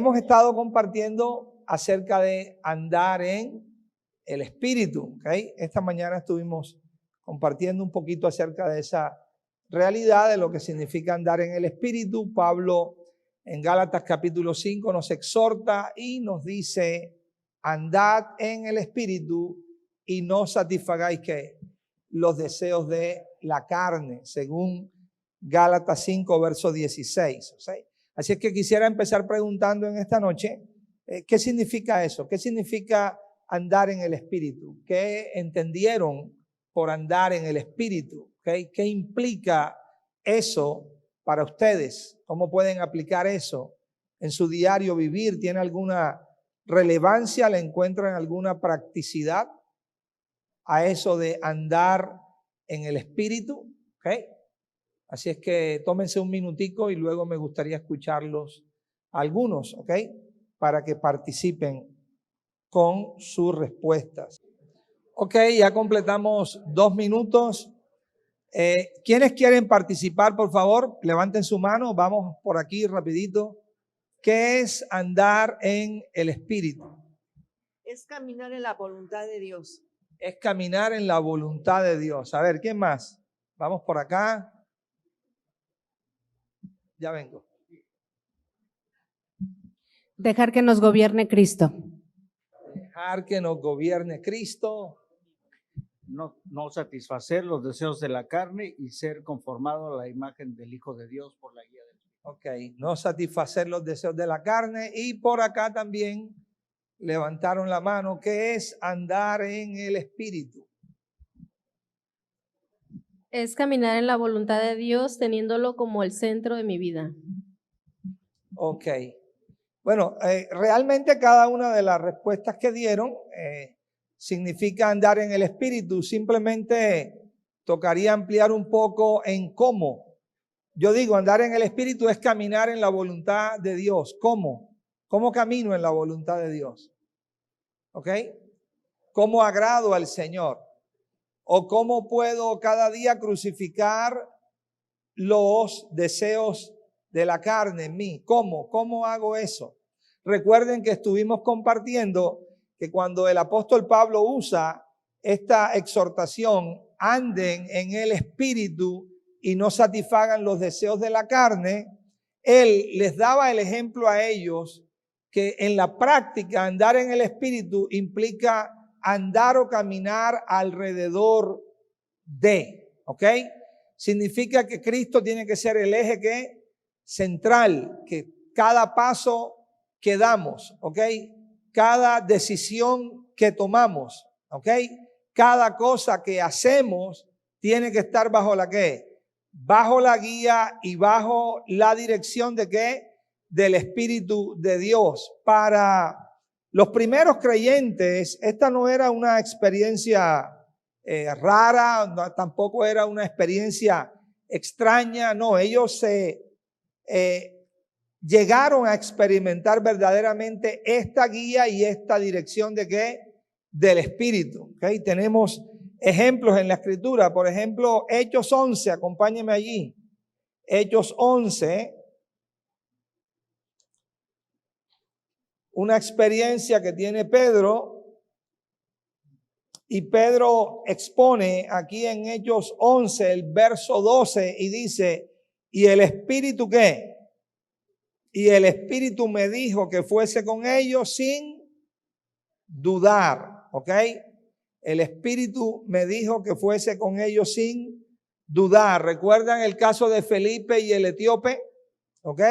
hemos estado compartiendo acerca de andar en el Espíritu, ¿okay? Esta mañana estuvimos compartiendo un poquito acerca de esa realidad, de lo que significa andar en el Espíritu. Pablo en Gálatas capítulo 5 nos exhorta y nos dice: andad en el Espíritu y no satisfagáis ¿qué? Los deseos de la carne, según Gálatas 5 verso 16. ¿Sí? Así es que quisiera empezar preguntando en esta noche, ¿qué significa eso? ¿Qué significa andar en el Espíritu? ¿Qué entendieron por andar en el Espíritu? ¿Okay? ¿Qué implica eso para ustedes? ¿Cómo pueden aplicar eso en su diario vivir? ¿Tiene alguna relevancia? ¿Le encuentran alguna practicidad a eso de andar en el Espíritu? ¿Okay? Así es que tómense un minutico y luego me gustaría escucharlos algunos, ¿ok? Para que participen con sus respuestas. Ok, ya completamos 2 minutos. ¿Quiénes quieren participar, por favor? Levanten su mano, vamos por aquí rapidito. ¿Qué es andar en el Espíritu? Es caminar en la voluntad de Dios. Es caminar en la voluntad de Dios. A ver, ¿quién más? Vamos por acá. Ya vengo. Dejar que nos gobierne Cristo. Dejar que nos gobierne Cristo. No satisfacer los deseos de la carne y ser conformado a la imagen del Hijo de Dios por la guía del Espíritu. Ok, no satisfacer los deseos de la carne. Y por acá también levantaron la mano, que es andar en el Espíritu. Es caminar en la voluntad de Dios teniéndolo como el centro de mi vida. Ok. Bueno, realmente cada una de las respuestas que dieron significa andar en el Espíritu. Simplemente tocaría ampliar un poco en cómo. Yo digo, andar en el Espíritu es caminar en la voluntad de Dios. ¿Cómo? ¿Cómo camino en la voluntad de Dios? ¿Ok? ¿Cómo agrado al Señor? ¿O cómo puedo cada día crucificar los deseos de la carne en mí? ¿Cómo? ¿Cómo hago eso? Recuerden que estuvimos compartiendo que cuando el apóstol Pablo usa esta exhortación, anden en el Espíritu y no satisfagan los deseos de la carne, él les daba el ejemplo a ellos que en la práctica andar en el Espíritu implica andar o caminar alrededor de, ¿ok? Significa que Cristo tiene que ser el eje que central, que cada paso que damos, ¿ok? Cada decisión que tomamos, ¿ok? Cada cosa que hacemos tiene que estar bajo la ¿qué? Bajo la guía y bajo la dirección de ¿qué? Del Espíritu de Dios. Para los primeros creyentes, esta no era una experiencia rara, no, tampoco era una experiencia extraña, no, ellos llegaron a experimentar verdaderamente esta guía y esta dirección de ¿qué? Del Espíritu. ¿Okay? Tenemos ejemplos en la Escritura, por ejemplo, Hechos 11, acompáñenme allí. Hechos 11, una experiencia que tiene Pedro. Y Pedro expone aquí en Hechos 11, el verso 12, y dice, ¿y el Espíritu qué? Y el Espíritu me dijo que fuese con ellos sin dudar, ¿ok? El Espíritu me dijo que fuese con ellos sin dudar. ¿Recuerdan el caso de Felipe y el etíope? ¿Ok?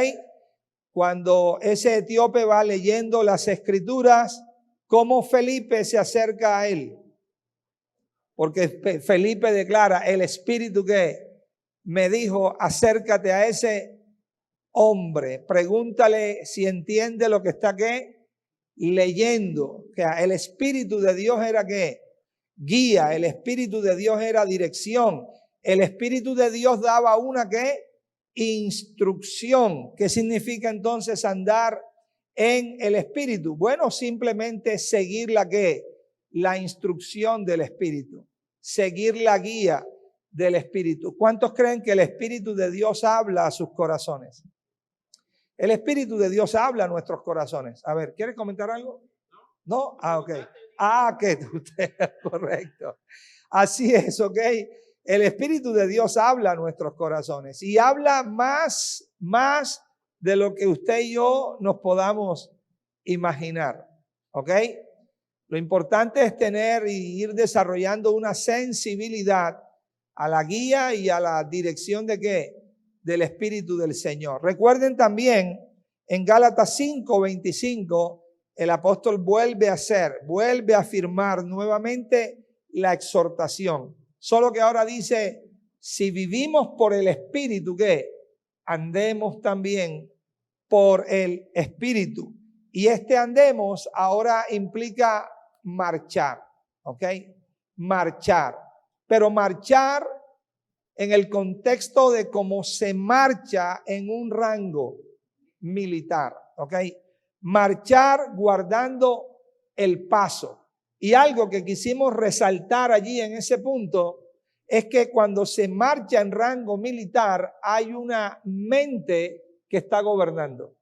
Cuando ese etíope va leyendo las Escrituras, ¿cómo Felipe se acerca a él? Porque Felipe declara, el Espíritu que me dijo, acércate a ese hombre, pregúntale si entiende lo que está ¿qué? Leyendo. Que el Espíritu de Dios era ¿qué? Guía, el Espíritu de Dios era dirección. El Espíritu de Dios daba una ¿qué? Instrucción. ¿Qué significa entonces andar en el Espíritu? Bueno, simplemente seguir la ¿qué? La instrucción del Espíritu. Seguir la guía del Espíritu. ¿Cuántos creen que el Espíritu de Dios habla a sus corazones? El Espíritu de Dios habla a nuestros corazones. A ver, ¿quieres comentar algo? ¿No? Ok. Que usted, correcto. Así es, ok. El Espíritu de Dios habla a nuestros corazones y habla más de lo que usted y yo nos podamos imaginar, ok. Lo importante es tener y ir desarrollando una sensibilidad a la guía y a la dirección de ¿qué? Del Espíritu del Señor. Recuerden también en Gálatas 5:25, el apóstol vuelve a afirmar nuevamente la exhortación. Solo que ahora dice, si vivimos por el Espíritu, ¿qué? Andemos también por el Espíritu. Y este andemos ahora implica marchar, ¿ok? Marchar. Pero marchar en el contexto de cómo se marcha en un rango militar, ¿ok? Marchar guardando el paso. Y algo que quisimos resaltar allí en ese punto es que cuando se marcha en rango militar hay una mente que está gobernando.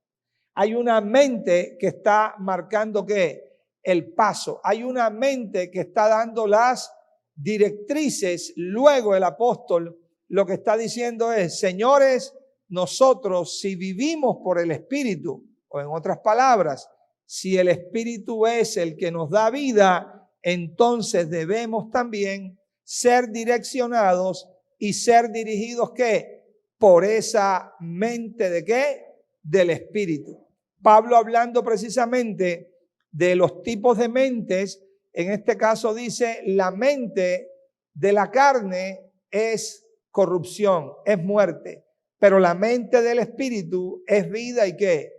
Hay una mente que está marcando ¿qué? El paso. Hay una mente que está dando las directrices. Luego el apóstol lo que está diciendo es, señores, nosotros si vivimos por el Espíritu, o en otras palabras, si el Espíritu es el que nos da vida, entonces debemos también ser direccionados y ser dirigidos ¿qué? Por esa mente de ¿qué? Del Espíritu. Pablo hablando precisamente de los tipos de mentes, en este caso dice, la mente de la carne es corrupción, es muerte, pero la mente del Espíritu es vida y ¿qué?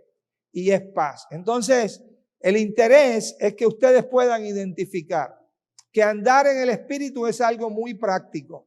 Y es paz. Entonces, el interés es que ustedes puedan identificar que andar en el Espíritu es algo muy práctico.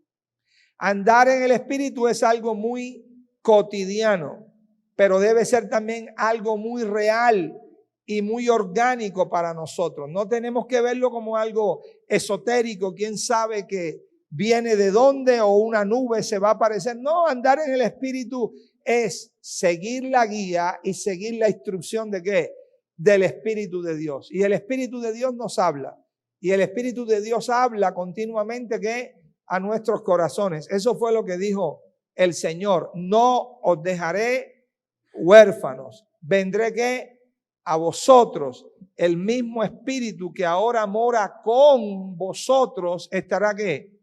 Andar en el Espíritu es algo muy cotidiano, pero debe ser también algo muy real y muy orgánico para nosotros. No tenemos que verlo como algo esotérico, quién sabe que viene de dónde o una nube se va a aparecer. No, andar en el Espíritu es seguir la guía y seguir la instrucción de ¿qué? Del Espíritu de Dios. Y el Espíritu de Dios nos habla. Y el Espíritu de Dios habla continuamente ¿qué? A nuestros corazones. Eso fue lo que dijo el Señor. No os dejaré huérfanos. Vendré ¿qué? A vosotros. El mismo Espíritu que ahora mora con vosotros estará ¿qué?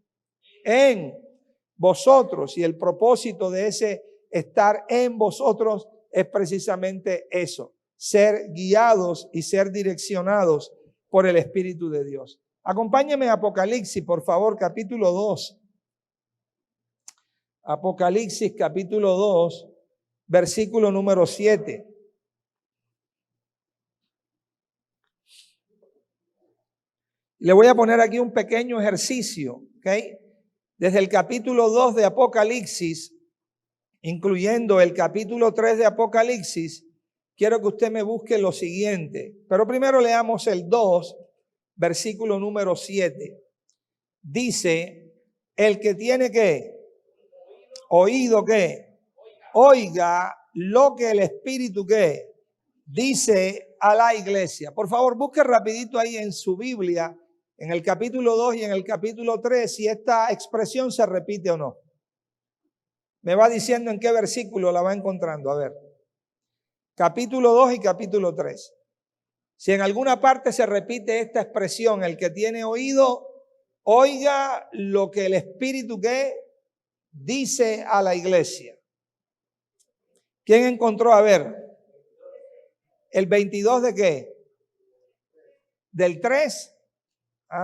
En vosotros. Y el propósito de ese estar en vosotros es precisamente eso, ser guiados y ser direccionados por el Espíritu de Dios. Acompáñeme a Apocalipsis, por favor, capítulo 2. Apocalipsis, capítulo 2, versículo número 7. Le voy a poner aquí un pequeño ejercicio, ¿ok? Desde el capítulo 2 de Apocalipsis, incluyendo el capítulo 3 de Apocalipsis, quiero que usted me busque lo siguiente. Pero primero leamos el 2, versículo número 7. Dice, el que tiene ¿qué? Oído ¿qué? Oiga lo que el Espíritu ¿qué? Dice a la iglesia. Por favor, busque rapidito ahí en su Biblia, en el capítulo 2 y en el capítulo 3, si esta expresión se repite o no. Me va diciendo en qué versículo la va encontrando. A ver. Capítulo 2 y capítulo 3. Si en alguna parte se repite esta expresión, el que tiene oído, oiga lo que el Espíritu ¿qué? Dice a la iglesia. ¿Quién encontró? A ver. ¿El 22 de qué? ¿Del 3?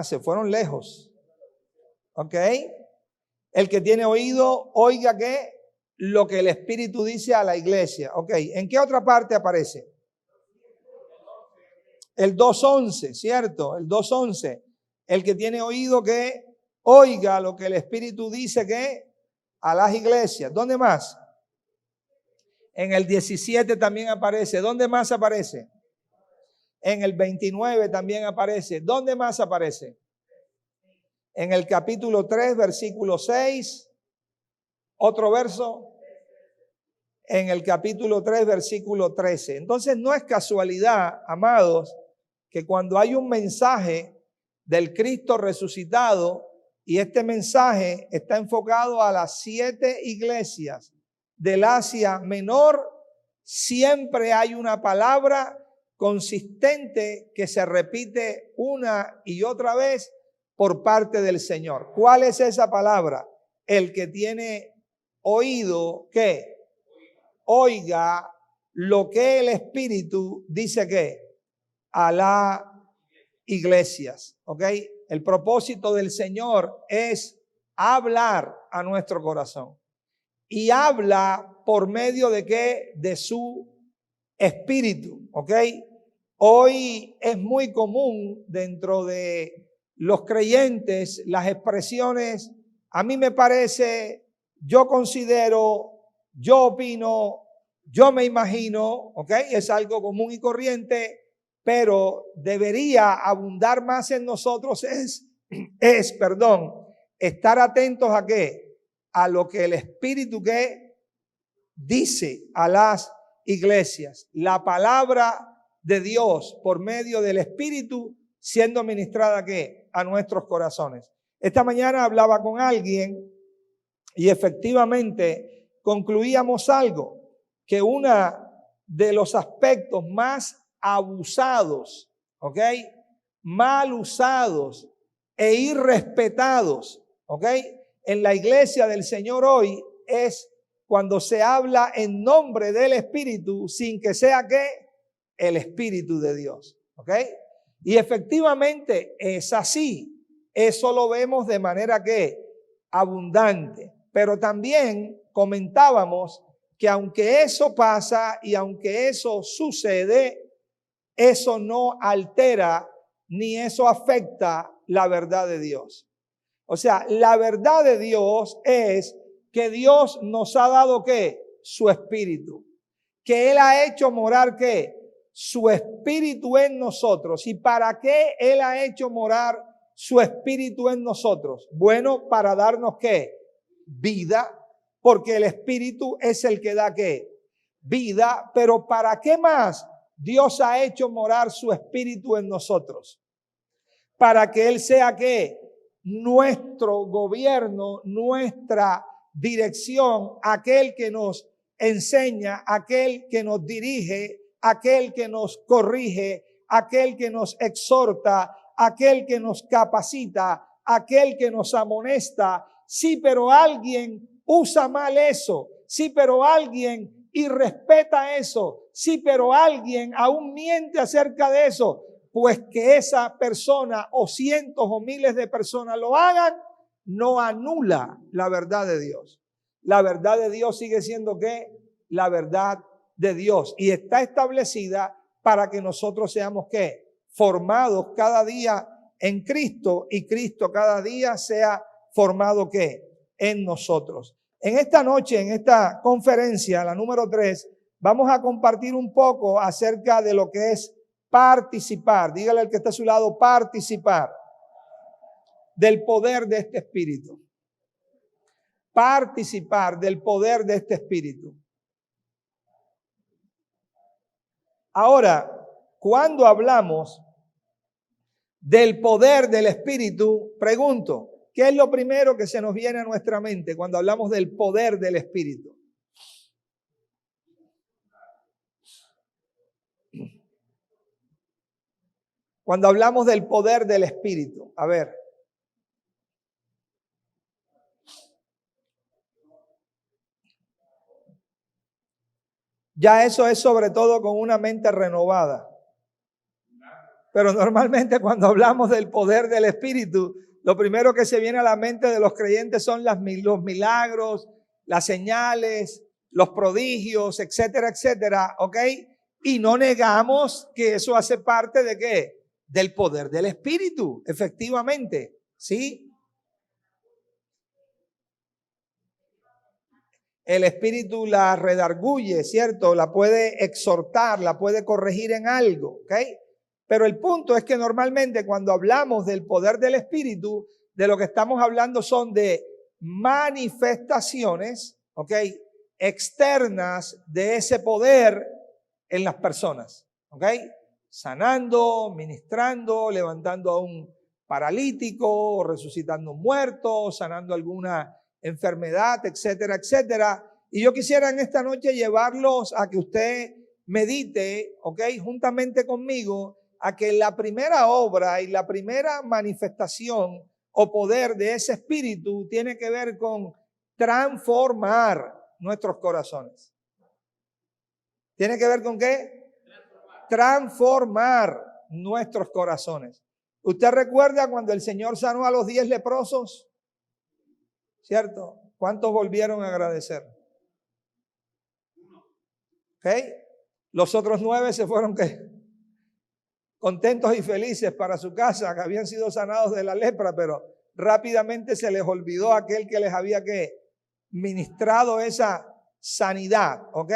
Se fueron lejos. ¿Ok? El que tiene oído, oiga ¿qué? Lo que el Espíritu dice a la iglesia. ¿Ok? ¿En qué otra parte aparece? El 2:11, ¿cierto? El 2:11. El que tiene oído ¿qué? Oiga lo que el Espíritu dice ¿qué? A las iglesias. ¿Dónde más? En el 17 también aparece. ¿Dónde más aparece? En el 29 también aparece. ¿Dónde más aparece? En el capítulo 3, versículo 6. Otro verso. en el capítulo 3, versículo 13. Entonces no es casualidad, amados, que cuando hay un mensaje del Cristo resucitado y este mensaje está enfocado a las 7 iglesias del Asia Menor, siempre hay una palabra consistente que se repite una y otra vez por parte del Señor. ¿Cuál es esa palabra? El que tiene oído, ¿qué? Oiga lo que el Espíritu dice que a las iglesias, ¿ok? El propósito del Señor es hablar a nuestro corazón. Y habla por medio de qué? De su Espíritu, ¿ok? Hoy es muy común dentro de los creyentes las expresiones, a mí me parece, yo considero, yo opino, yo me imagino, ¿ok? Es algo común y corriente, pero debería abundar más en nosotros estar atentos a qué, a lo que el Espíritu que dice a las iglesias, la palabra de Dios por medio del Espíritu siendo ministrada ¿qué? A nuestros corazones. Esta mañana hablaba con alguien y efectivamente concluíamos algo, que uno de los aspectos más abusados, ¿ok? Mal usados e irrespetados, ¿ok? En la iglesia del Señor hoy es cuando se habla en nombre del Espíritu sin que sea ¿qué? El Espíritu de Dios, ¿ok? Y efectivamente es así. Eso lo vemos de manera que abundante. Pero también comentábamos que aunque eso pasa y aunque eso sucede, eso no altera ni eso afecta la verdad de Dios. O sea, la verdad de Dios es que Dios nos ha dado ¿qué? Su Espíritu. Que Él ha hecho morar ¿qué? Su Espíritu en nosotros. ¿Y para qué Él ha hecho morar su Espíritu en nosotros? Bueno, para darnos ¿qué? Vida, porque el Espíritu es el que da ¿qué? Vida. Pero ¿para qué más Dios ha hecho morar su Espíritu en nosotros? Para que Él sea ¿qué? Nuestro gobierno, nuestra dirección, aquel que nos enseña, aquel que nos dirige, aquel que nos corrige, aquel que nos exhorta, aquel que nos capacita, aquel que nos amonesta. Sí, pero alguien usa mal eso. Sí, pero alguien irrespeta eso. Sí, pero alguien aún miente acerca de eso. Pues que esa persona o cientos o miles de personas lo hagan, no anula la verdad de Dios. La verdad de Dios sigue siendo ¿qué? La verdad de Dios. Y está establecida para que nosotros seamos ¿qué? Formados cada día en Cristo y Cristo cada día sea formado ¿qué? En nosotros. En esta noche, en esta conferencia, la número 3, vamos a compartir un poco acerca de lo que es participar. Dígale al que está a su lado, participar del poder de este Espíritu. Participar del poder de este Espíritu. Ahora, cuando hablamos del poder del Espíritu, pregunto, ¿qué es lo primero que se nos viene a nuestra mente cuando hablamos del poder del Espíritu? Cuando hablamos del poder del Espíritu, a ver. Ya eso es sobre todo con una mente renovada. Pero normalmente cuando hablamos del poder del Espíritu, lo primero que se viene a la mente de los creyentes son los milagros, las señales, los prodigios, etcétera, etcétera, ¿ok? Y no negamos que eso hace parte de ¿qué? Del poder del Espíritu, efectivamente, ¿sí? El Espíritu la redarguye, ¿cierto? La puede exhortar, la puede corregir en algo, ¿ok? Pero el punto es que normalmente cuando hablamos del poder del Espíritu, de lo que estamos hablando son de manifestaciones, ¿ok? externas de ese poder en las personas. ¿Ok? Sanando, ministrando, levantando a un paralítico, resucitando a un muerto, sanando alguna enfermedad, etcétera, etcétera. Y yo quisiera en esta noche llevarlos a que usted medite, ¿ok? Juntamente conmigo, a que la primera obra y la primera manifestación o poder de ese espíritu tiene que ver con transformar nuestros corazones. ¿Tiene que ver con qué? Transformar nuestros corazones. ¿Usted recuerda cuando el Señor sanó a los 10 leprosos? ¿Cierto? ¿Cuántos volvieron a agradecer? ¿Ok? Los otros 9 se fueron ¿qué? Contentos y felices para su casa, que habían sido sanados de la lepra, pero rápidamente se les olvidó aquel que les había ministrado esa sanidad. ¿Ok?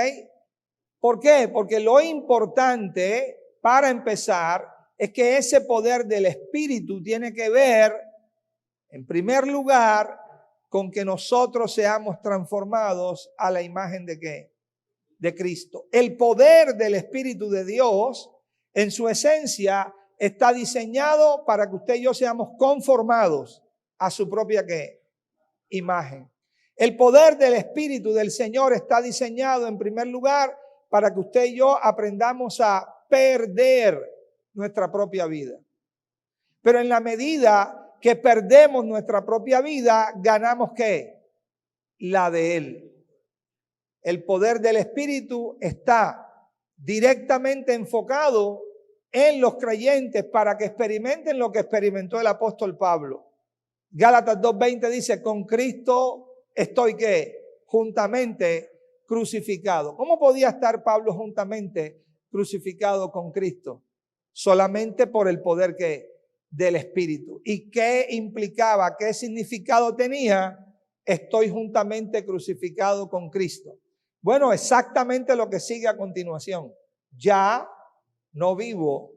¿Por qué? Porque lo importante para empezar es que ese poder del Espíritu tiene que ver, en primer lugar, con que nosotros seamos transformados a la imagen de ¿qué? De Cristo. El poder del Espíritu de Dios, en su esencia, está diseñado para que usted y yo seamos conformados a su propia ¿qué? Imagen. El poder del Espíritu del Señor está diseñado, en primer lugar, para que usted y yo aprendamos a perder nuestra propia vida. Pero en la medida que perdemos nuestra propia vida, ganamos ¿qué? La de Él. El poder del Espíritu está directamente enfocado en los creyentes para que experimenten lo que experimentó el apóstol Pablo. Gálatas 2:20 dice, con Cristo estoy ¿qué? Juntamente crucificado. ¿Cómo podía estar Pablo juntamente crucificado con Cristo? Solamente por el poder del Espíritu. ¿Y qué implicaba? ¿Qué significado tenía? Estoy juntamente crucificado con Cristo. Bueno, exactamente lo que sigue a continuación. Ya no vivo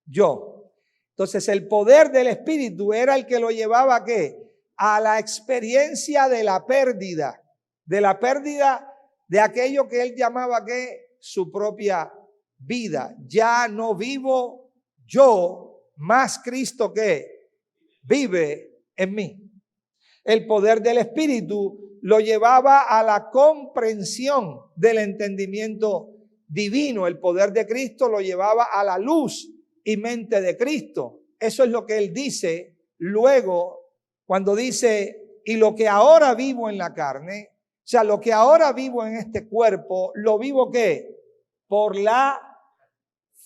yo. Entonces el poder del Espíritu era el que lo llevaba ¿a qué? A la experiencia de la pérdida de aquello que él llamaba ¿qué? Su propia vida. Ya no vivo yo, más Cristo que vive en mí. El poder del Espíritu lo llevaba a la comprensión del entendimiento divino. El poder de Cristo lo llevaba a la luz y mente de Cristo. Eso es lo que él dice luego cuando dice, y lo que ahora vivo en la carne, o sea, lo que ahora vivo en este cuerpo, lo vivo ¿qué? Por la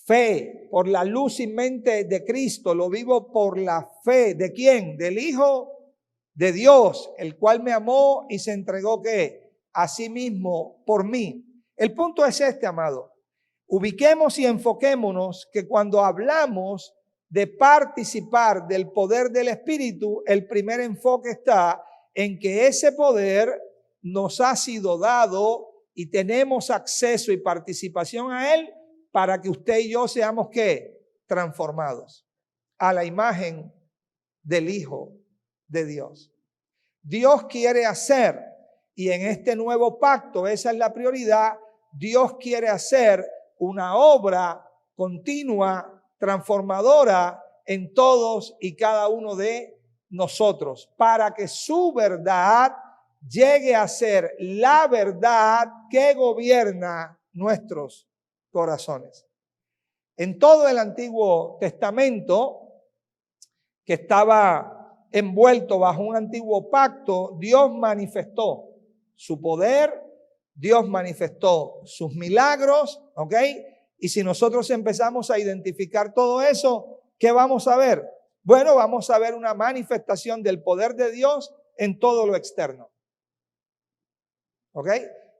fe, por la luz y mente de Cristo, lo vivo por la fe. ¿De quién? Del Hijo de Dios, el cual me amó y se entregó ¿qué? A sí mismo por mí. El punto es este, amado. Ubiquemos y enfoquémonos que cuando hablamos de participar del poder del Espíritu, el primer enfoque está en que ese poder nos ha sido dado y tenemos acceso y participación a él para que usted y yo seamos ¿qué? Transformados a la imagen del Hijo de Dios. Dios quiere hacer, y en este nuevo pacto, esa es la prioridad, Dios quiere hacer una obra continua, transformadora en todos y cada uno de nosotros, para que su verdad llegue a ser la verdad que gobierna nuestros corazones. En todo el Antiguo Testamento, que estaba envuelto bajo un antiguo pacto, Dios manifestó su poder, Dios manifestó sus milagros, ¿ok? Y si nosotros empezamos a identificar todo eso, ¿qué vamos a ver? Bueno, vamos a ver una manifestación del poder de Dios en todo lo externo. ¿Ok?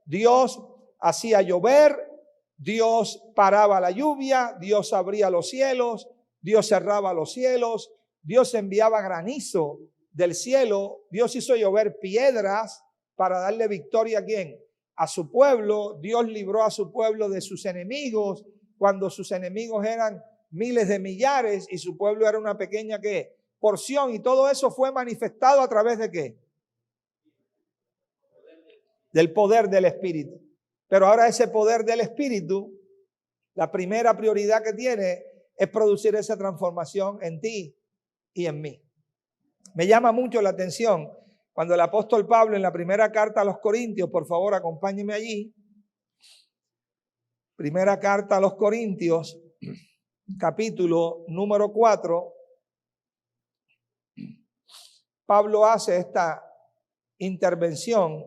Dios hacía llover, Dios paraba la lluvia, Dios abría los cielos, Dios cerraba los cielos, Dios enviaba granizo del cielo, Dios hizo llover piedras para darle victoria ¿a quién? A su pueblo. Dios libró a su pueblo de sus enemigos cuando sus enemigos eran miles de millares y su pueblo era una pequeña ¿qué? Porción, y todo eso fue manifestado a través de ¿qué? del poder del Espíritu. Pero ahora ese poder del Espíritu, la primera prioridad que tiene es producir esa transformación en ti y en mí. Me llama mucho la atención cuando el apóstol Pablo en la primera carta a los Corintios, por favor acompáñenme allí, primera carta a los Corintios, capítulo número 4, Pablo hace esta intervención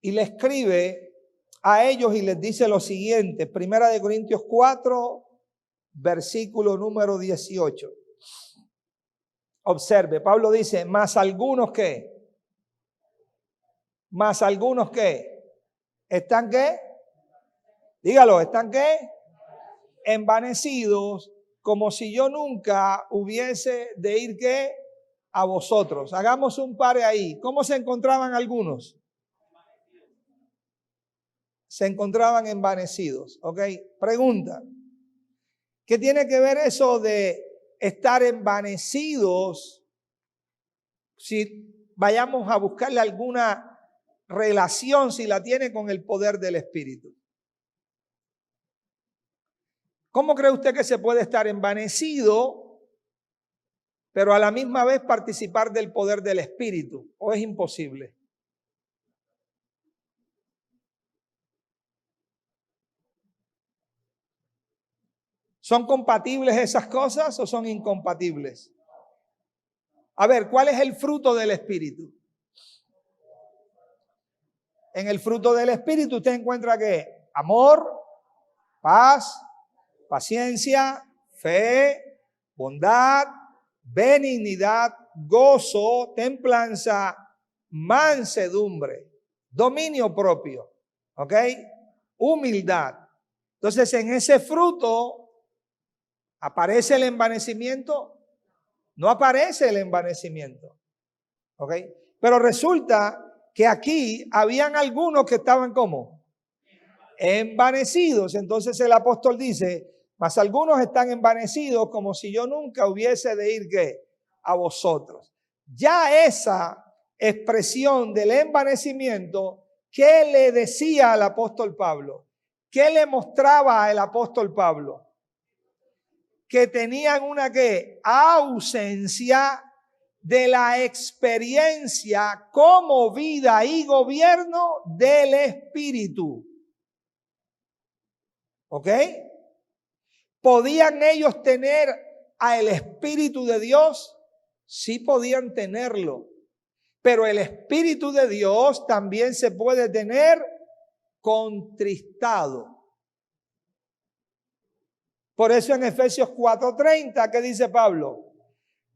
y le escribe a ellos y les dice lo siguiente, primera de Corintios 4, versículo número 18. Observe, Pablo dice, más algunos que, ¿están qué? Dígalo, ¿están qué? Envanecidos, como si yo nunca hubiese de ir ¿qué? A vosotros. Hagamos un pare ahí. ¿Cómo se encontraban algunos? Se encontraban envanecidos, ¿ok? Pregunta, ¿qué tiene que ver eso de estar envanecidos? Si vayamos a buscarle alguna relación, si la tiene con el poder del Espíritu. ¿Cómo cree usted que se puede estar envanecido, pero a la misma vez participar del poder del Espíritu? ¿O es imposible? ¿Son compatibles esas cosas o son incompatibles? A ver, ¿cuál es el fruto del Espíritu? En el fruto del Espíritu usted encuentra ¿qué? Amor, paz, paciencia, fe, bondad, benignidad, gozo, templanza, mansedumbre, dominio propio, ¿ok? Humildad. Entonces en ese fruto ¿aparece el envanecimiento? No aparece el envanecimiento. ¿Ok? Pero resulta que aquí habían algunos que estaban ¿cómo? Envanecidos. Entonces el apóstol dice, mas algunos están envanecidos como si yo nunca hubiese de ir ¿qué? A vosotros. Ya esa expresión del envanecimiento, ¿qué le decía al apóstol Pablo? ¿Qué le mostraba al apóstol Pablo? Que tenían una ¿qué? Ausencia de la experiencia como vida y gobierno del Espíritu. ¿Ok? ¿Podían ellos tener al Espíritu de Dios? Sí podían tenerlo. Pero el Espíritu de Dios también se puede tener contristado. Por eso en Efesios 4:30, ¿qué dice Pablo?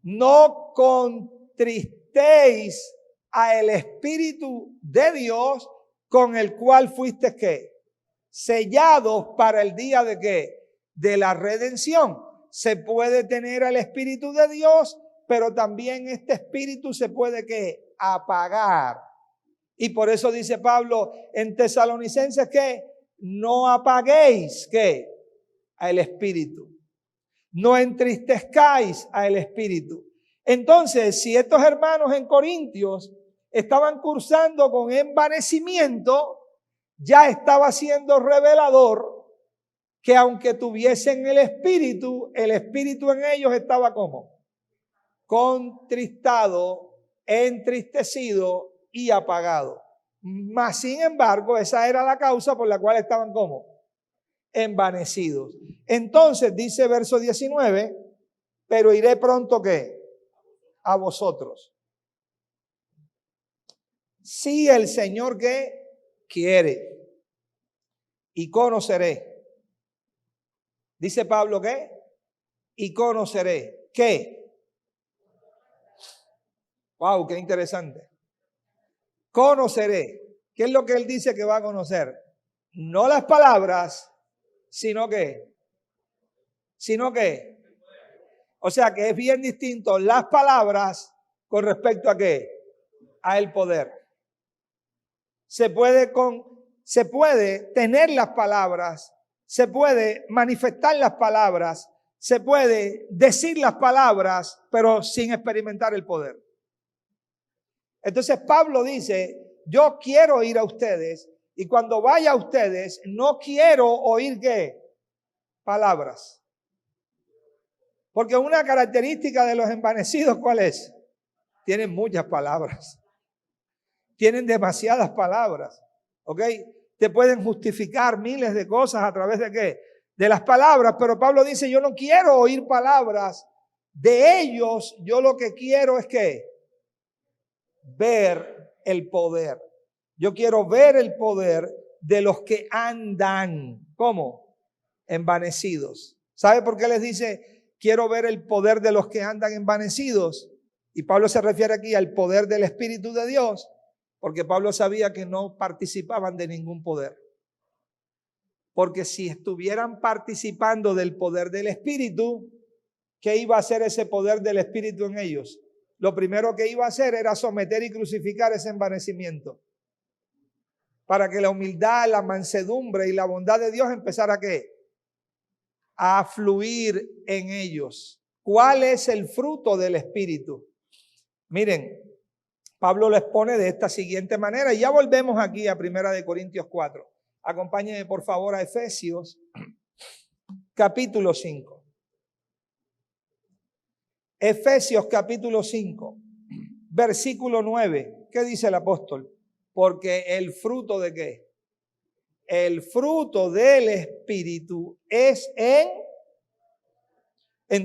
No contristéis al Espíritu de Dios con el cual fuiste ¿qué? Sellados para el día de ¿qué? De la redención. Se puede tener al Espíritu de Dios, pero también este Espíritu se puede ¿qué? Apagar. Y por eso dice Pablo en Tesalonicenses que no apaguéis ¿qué? Al Espíritu. No entristezcáis al Espíritu. Entonces, si estos hermanos en Corintios estaban cursando con envanecimiento, ya estaba siendo revelador que aunque tuviesen el Espíritu en ellos estaba ¿cómo? Contristado, entristecido y apagado. Mas, sin embargo, esa era la causa por la cual estaban ¿cómo? Envanecidos. Entonces dice verso 19, pero iré pronto ¿qué? A vosotros. Si el Señor ¿qué? Quiere. Y conoceré. Dice Pablo ¿qué? Y conoceré. ¿Qué? Wow, qué interesante. Conoceré. ¿Qué es lo que él dice que va a conocer? No las palabras, sino que, o sea que es bien distinto las palabras con respecto a qué, a el poder. Se puede tener las palabras, se puede manifestar las palabras, se puede decir las palabras, pero sin experimentar el poder. Entonces Pablo dice, yo quiero ir a ustedes y cuando vaya a ustedes no quiero oír ¿qué? Palabras. Porque una característica de los envanecidos, ¿cuál es? Tienen muchas palabras. Tienen demasiadas palabras. ¿Ok? Te pueden justificar miles de cosas a través de ¿qué? De las palabras. Pero Pablo dice, yo no quiero oír palabras de ellos. Yo lo que quiero es ¿qué? Ver el poder. Yo quiero ver el poder de los que andan. ¿Cómo? Envanecidos. ¿Sabe por qué les dice, quiero ver el poder de los que andan envanecidos? Y Pablo se refiere aquí al poder del Espíritu de Dios, porque Pablo sabía que no participaban de ningún poder. Porque si estuvieran participando del poder del Espíritu, ¿qué iba a hacer ese poder del Espíritu en ellos? Lo primero que iba a hacer era someter y crucificar ese envanecimiento. Para que la humildad, la mansedumbre y la bondad de Dios empezara ¿a qué? A fluir en ellos. ¿Cuál es el fruto del Espíritu? Miren, Pablo lo expone de esta siguiente manera y ya volvemos aquí a 1 Corintios 4. Acompáñenme por favor a Efesios capítulo 5. Efesios capítulo 5, versículo 9. ¿Qué dice el apóstol? Porque el fruto ¿de qué? El fruto del Espíritu es en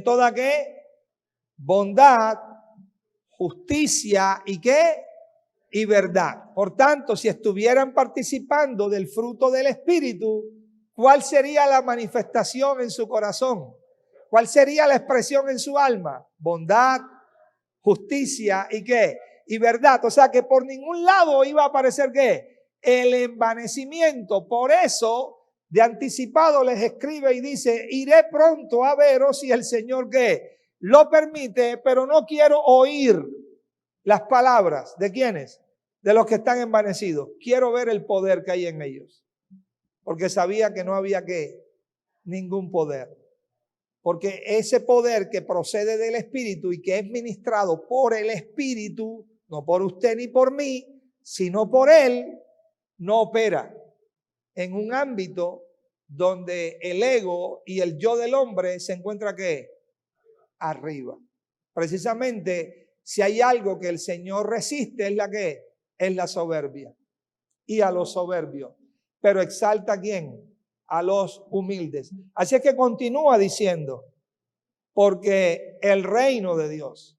toda ¿qué? Bondad, justicia y ¿qué? Y verdad. Por tanto, si estuvieran participando del fruto del Espíritu, ¿cuál sería la manifestación en su corazón? ¿Cuál sería la expresión en su alma? Bondad, justicia y ¿qué? Y verdad. O sea que por ningún lado iba a aparecer ¿qué? El envanecimiento. Por eso, de anticipado les escribe y dice, iré pronto a veros si el Señor ¿qué? Lo permite, pero no quiero oír las palabras. ¿De quiénes? De los que están envanecidos. Quiero ver el poder que hay en ellos. Porque sabía que no había ¿qué? Ningún poder. Porque ese poder que procede del Espíritu y que es ministrado por el Espíritu, no por usted ni por mí, sino por Él, no opera en un ámbito donde el ego y el yo del hombre se encuentra ¿qué? Arriba. Precisamente, si hay algo que el Señor resiste, es la ¿qué? Es la soberbia. Y a los soberbios. Pero exalta ¿a quién? A los humildes. Así es que continúa diciendo, porque el reino de Dios,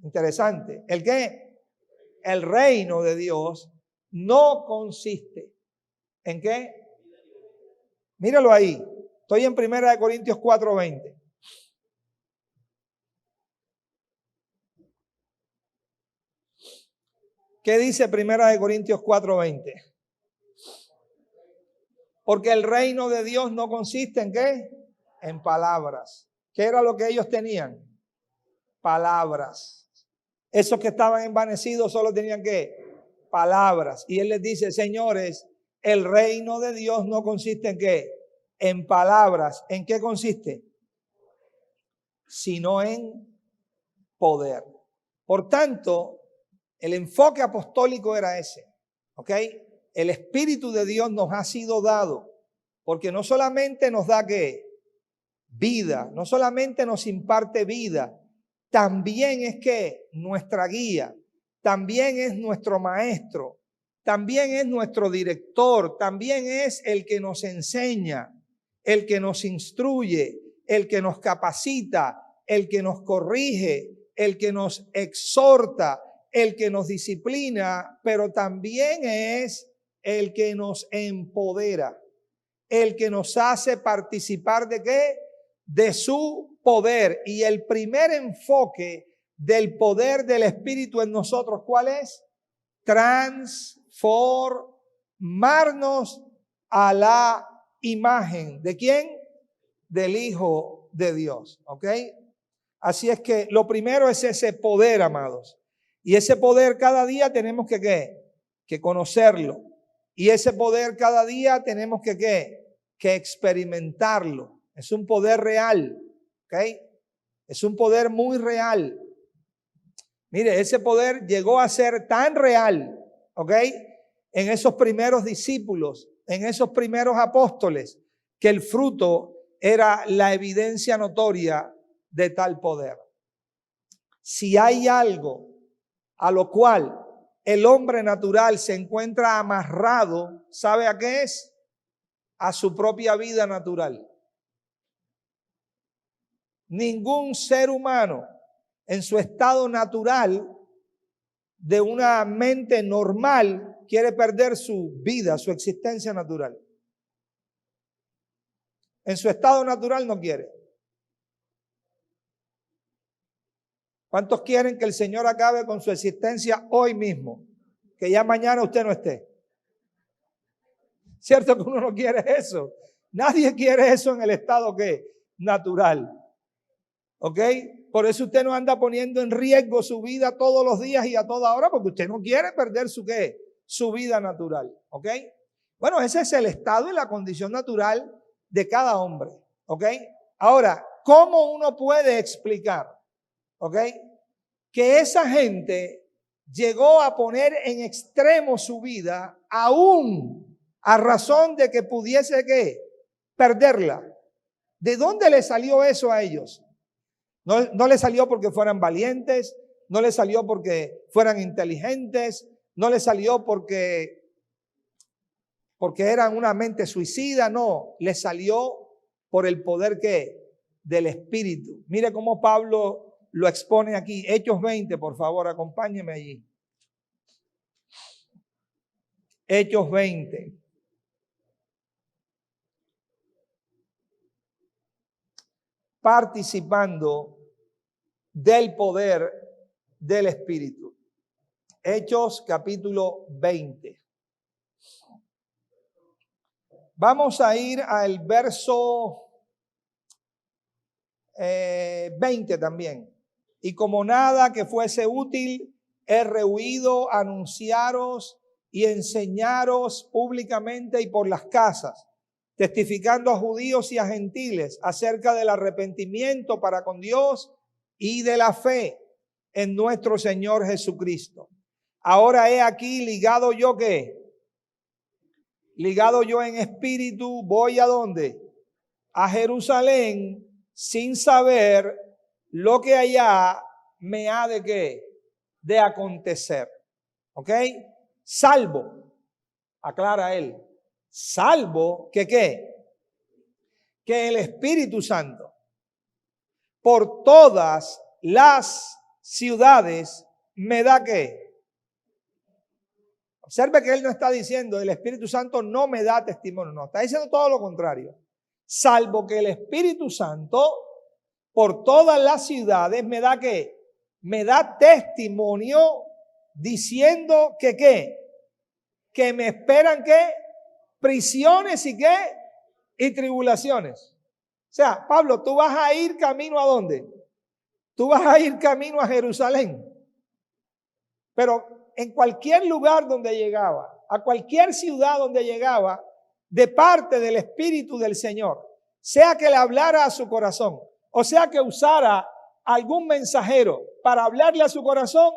interesante, ¿el qué? El reino de Dios no consiste ¿en qué? Míralo ahí, estoy en 1 Corintios 4:20. ¿Qué dice 1 Corintios 4:20? Porque el reino de Dios no consiste ¿en qué? En palabras. ¿Qué era lo que ellos tenían? Palabras. Esos que estaban envanecidos solo tenían ¿qué? Palabras. Y él les dice, señores, el reino de Dios no consiste ¿en qué? En palabras. ¿En qué consiste? Sino en poder. Por tanto, el enfoque apostólico era ese. ¿Ok? El Espíritu de Dios nos ha sido dado, porque no solamente nos da ¿qué? Vida, no solamente nos imparte vida, también es que nuestra guía, también es nuestro maestro, también es nuestro director, también es el que nos enseña, el que nos instruye, el que nos capacita, el que nos corrige, el que nos exhorta, el que nos disciplina, pero también es el que nos empodera, el que nos hace participar ¿de qué? De su poder. Y el primer enfoque del poder del Espíritu en nosotros, ¿cuál es? Transformarnos a la imagen. ¿De quién? Del Hijo de Dios. ¿Ok? Así es que lo primero es ese poder, amados. Y ese poder cada día tenemos que ¿qué? Que conocerlo. Y ese poder cada día tenemos que ¿qué? Que experimentarlo. Es un poder real. ¿Ok? Es un poder muy real. Mire, ese poder llegó a ser tan real, ¿ok? En esos primeros discípulos, en esos primeros apóstoles, que el fruto era la evidencia notoria de tal poder. Si hay algo a lo cual el hombre natural se encuentra amarrado, ¿sabe a qué es? A su propia vida natural. Ningún ser humano en su estado natural de una mente normal quiere perder su vida, su existencia natural. En su estado natural no quiere. ¿Cuántos quieren que el Señor acabe con su existencia hoy mismo? Que ya mañana usted no esté. ¿Cierto que uno no quiere eso? Nadie quiere eso en el estado ¿qué? Natural. ¿Ok? Por eso usted no anda poniendo en riesgo su vida todos los días y a toda hora, porque usted no quiere perder su ¿qué? Su vida natural. ¿Ok? Bueno, ese es el estado y la condición natural de cada hombre. ¿Ok? Ahora, ¿cómo uno puede explicar? ¿Ok? Que esa gente llegó a poner en extremo su vida aún a razón de que pudiese ¿qué? Perderla. ¿De dónde le salió eso a ellos? No le salió porque fueran valientes, no le salió porque fueran inteligentes, no le salió porque eran una mente suicida, no, le salió por el poder ¿qué? Del Espíritu. Mire cómo Pablo lo expone aquí. Hechos 20, por favor, acompáñeme allí. Hechos 20. Participando del poder del Espíritu. Hechos capítulo 20. Vamos a ir al verso 20 también. Y como nada que fuese útil, he rehuido anunciaros y enseñaros públicamente y por las casas, testificando a judíos y a gentiles acerca del arrepentimiento para con Dios y de la fe en nuestro Señor Jesucristo. Ahora he aquí ligado yo ¿qué? Ligado yo en espíritu, voy ¿a dónde? A Jerusalén, sin saber lo que allá me ha de ¿qué? De acontecer. ¿Ok? Salvo, aclara él, salvo que ¿qué? Que el Espíritu Santo por todas las ciudades me da ¿qué? Observe que él no está diciendo el Espíritu Santo no me da testimonio, no, está diciendo todo lo contrario. Salvo que el Espíritu Santo por todas las ciudades me da ¿qué? Me da testimonio diciendo que ¿qué? Que me esperan ¿qué? Prisiones y ¿qué? Y tribulaciones. O sea, Pablo, tú vas a ir camino ¿a dónde? Tú vas a ir camino a Jerusalén. Pero en cualquier lugar donde llegaba, a cualquier ciudad donde llegaba, de parte del Espíritu del Señor, sea que le hablara a su corazón, o sea que usara algún mensajero para hablarle a su corazón,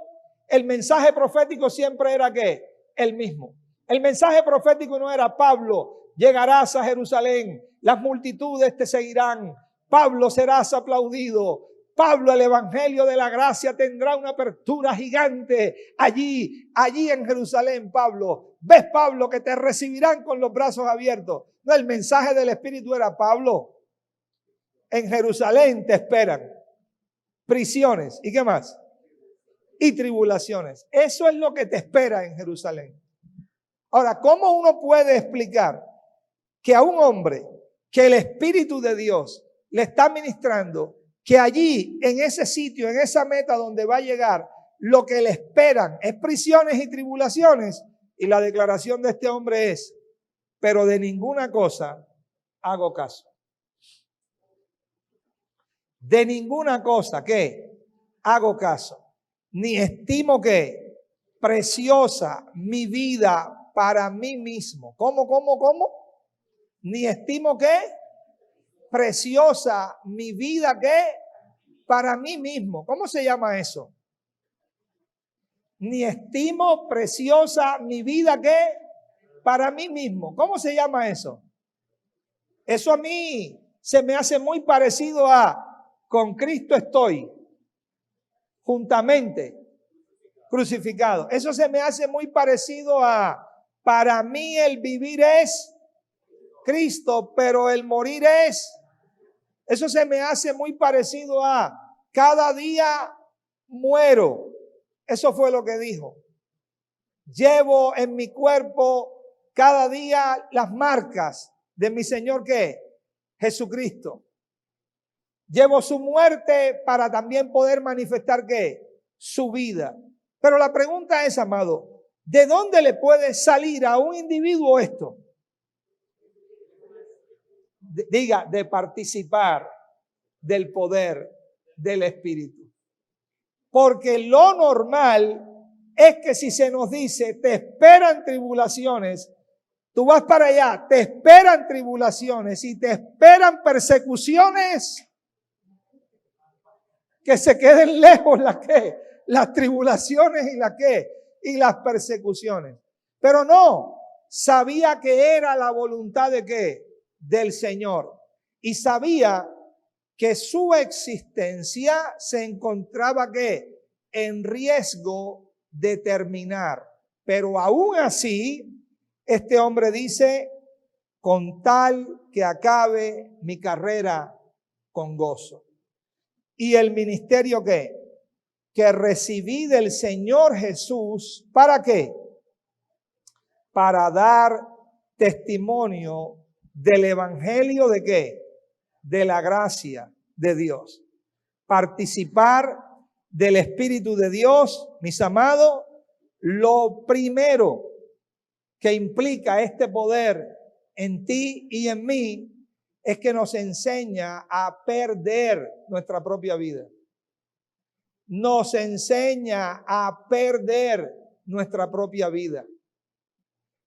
el mensaje profético siempre era ¿qué? El mismo. El mensaje profético no era Pablo, llegarás a Jerusalén, las multitudes te seguirán, Pablo serás aplaudido, Pablo el evangelio de la gracia tendrá una apertura gigante allí en Jerusalén, Pablo. ¿Ves, Pablo, que te recibirán con los brazos abiertos? No, el mensaje del Espíritu era Pablo. En Jerusalén te esperan prisiones. ¿Y qué más? Y tribulaciones. Eso es lo que te espera en Jerusalén. Ahora, ¿cómo uno puede explicar que a un hombre que el Espíritu de Dios le está ministrando, que allí, en ese sitio, en esa meta donde va a llegar, lo que le esperan es prisiones y tribulaciones? Y la declaración de este hombre es, pero de ninguna cosa hago caso. De ninguna cosa, ¿qué? Hago caso. Ni estimo que preciosa mi vida para mí mismo. ¿Cómo? Ni estimo que preciosa mi vida ¿qué? Para mí mismo. ¿Cómo se llama eso? ni estimo preciosa mi vida que para mí mismo. ¿Cómo se llama eso? Eso a mí se me hace muy parecido a con Cristo estoy juntamente crucificado. Eso se me hace muy parecido a para mí el vivir es Cristo, pero el morir es. Eso se me hace muy parecido a cada día muero. Eso fue lo que dijo. Llevo en mi cuerpo cada día las marcas de mi Señor, ¿qué? Jesucristo. Llevo su muerte para también poder manifestar, ¿qué? Su vida. Pero la pregunta es, amado, ¿de dónde le puede salir a un individuo esto? Diga, de participar del poder del Espíritu. Porque lo normal es que si se nos dice, te esperan tribulaciones, tú vas para allá, te esperan tribulaciones y te esperan persecuciones, que se queden lejos las tribulaciones y las persecuciones. Pero no, sabía que era la voluntad de ¿qué? Del Señor. Y sabía que su existencia se encontraba ¿qué? En riesgo de terminar. Pero aún así, este hombre dice, con tal que acabe mi carrera con gozo. Y el ministerio ¿qué? Que recibí del Señor Jesús, ¿para qué? Para dar testimonio del evangelio ¿de qué? De la gracia de Dios. Participar del Espíritu de Dios, mis amados, lo primero que implica este poder en ti y en mí es que nos enseña a perder nuestra propia vida. Nos enseña a perder nuestra propia vida.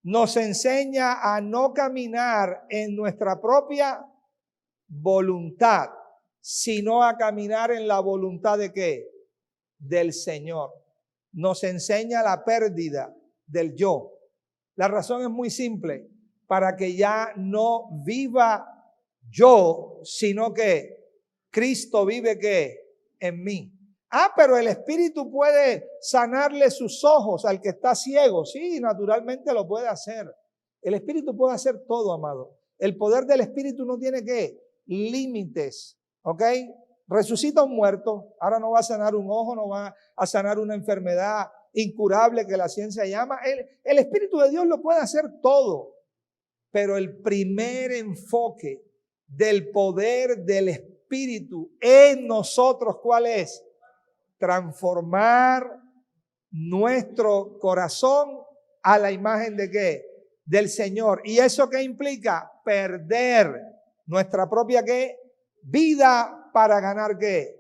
Nos enseña a no caminar en nuestra propia voluntad, sino a caminar en la voluntad de ¿qué? Del Señor. Nos enseña la pérdida del yo. La razón es muy simple, para que ya no viva yo, sino que Cristo vive ¿qué? En mí. Pero el Espíritu puede sanarle sus ojos al que está ciego. Sí, naturalmente lo puede hacer. El Espíritu puede hacer todo, amado. El poder del Espíritu no tiene ¿qué? Límites, ¿ok? Resucita un muerto, ahora no va a sanar un ojo, no va a sanar una enfermedad incurable que la ciencia llama. El Espíritu de Dios lo puede hacer todo, pero el primer enfoque del poder del Espíritu en nosotros, ¿cuál es? Transformar nuestro corazón a la imagen de ¿qué? Del Señor. ¿Y eso qué implica? Perder nuestra propia ¿qué? Vida para ganar ¿qué?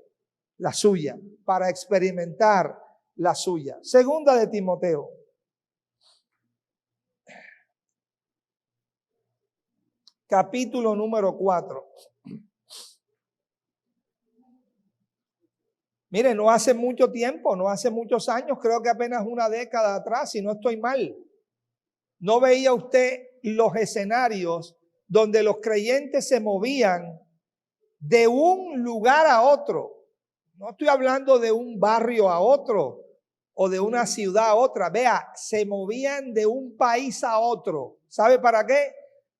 La suya, para experimentar la suya. Segunda de Timoteo. Capítulo número 4. Mire, no hace mucho tiempo, no hace muchos años, creo que apenas una década atrás, si no estoy mal, no veía usted los escenarios donde los creyentes se movían de un lugar a otro. No estoy hablando de un barrio a otro o de una ciudad a otra. Vea, se movían de un país a otro. ¿Sabe para qué?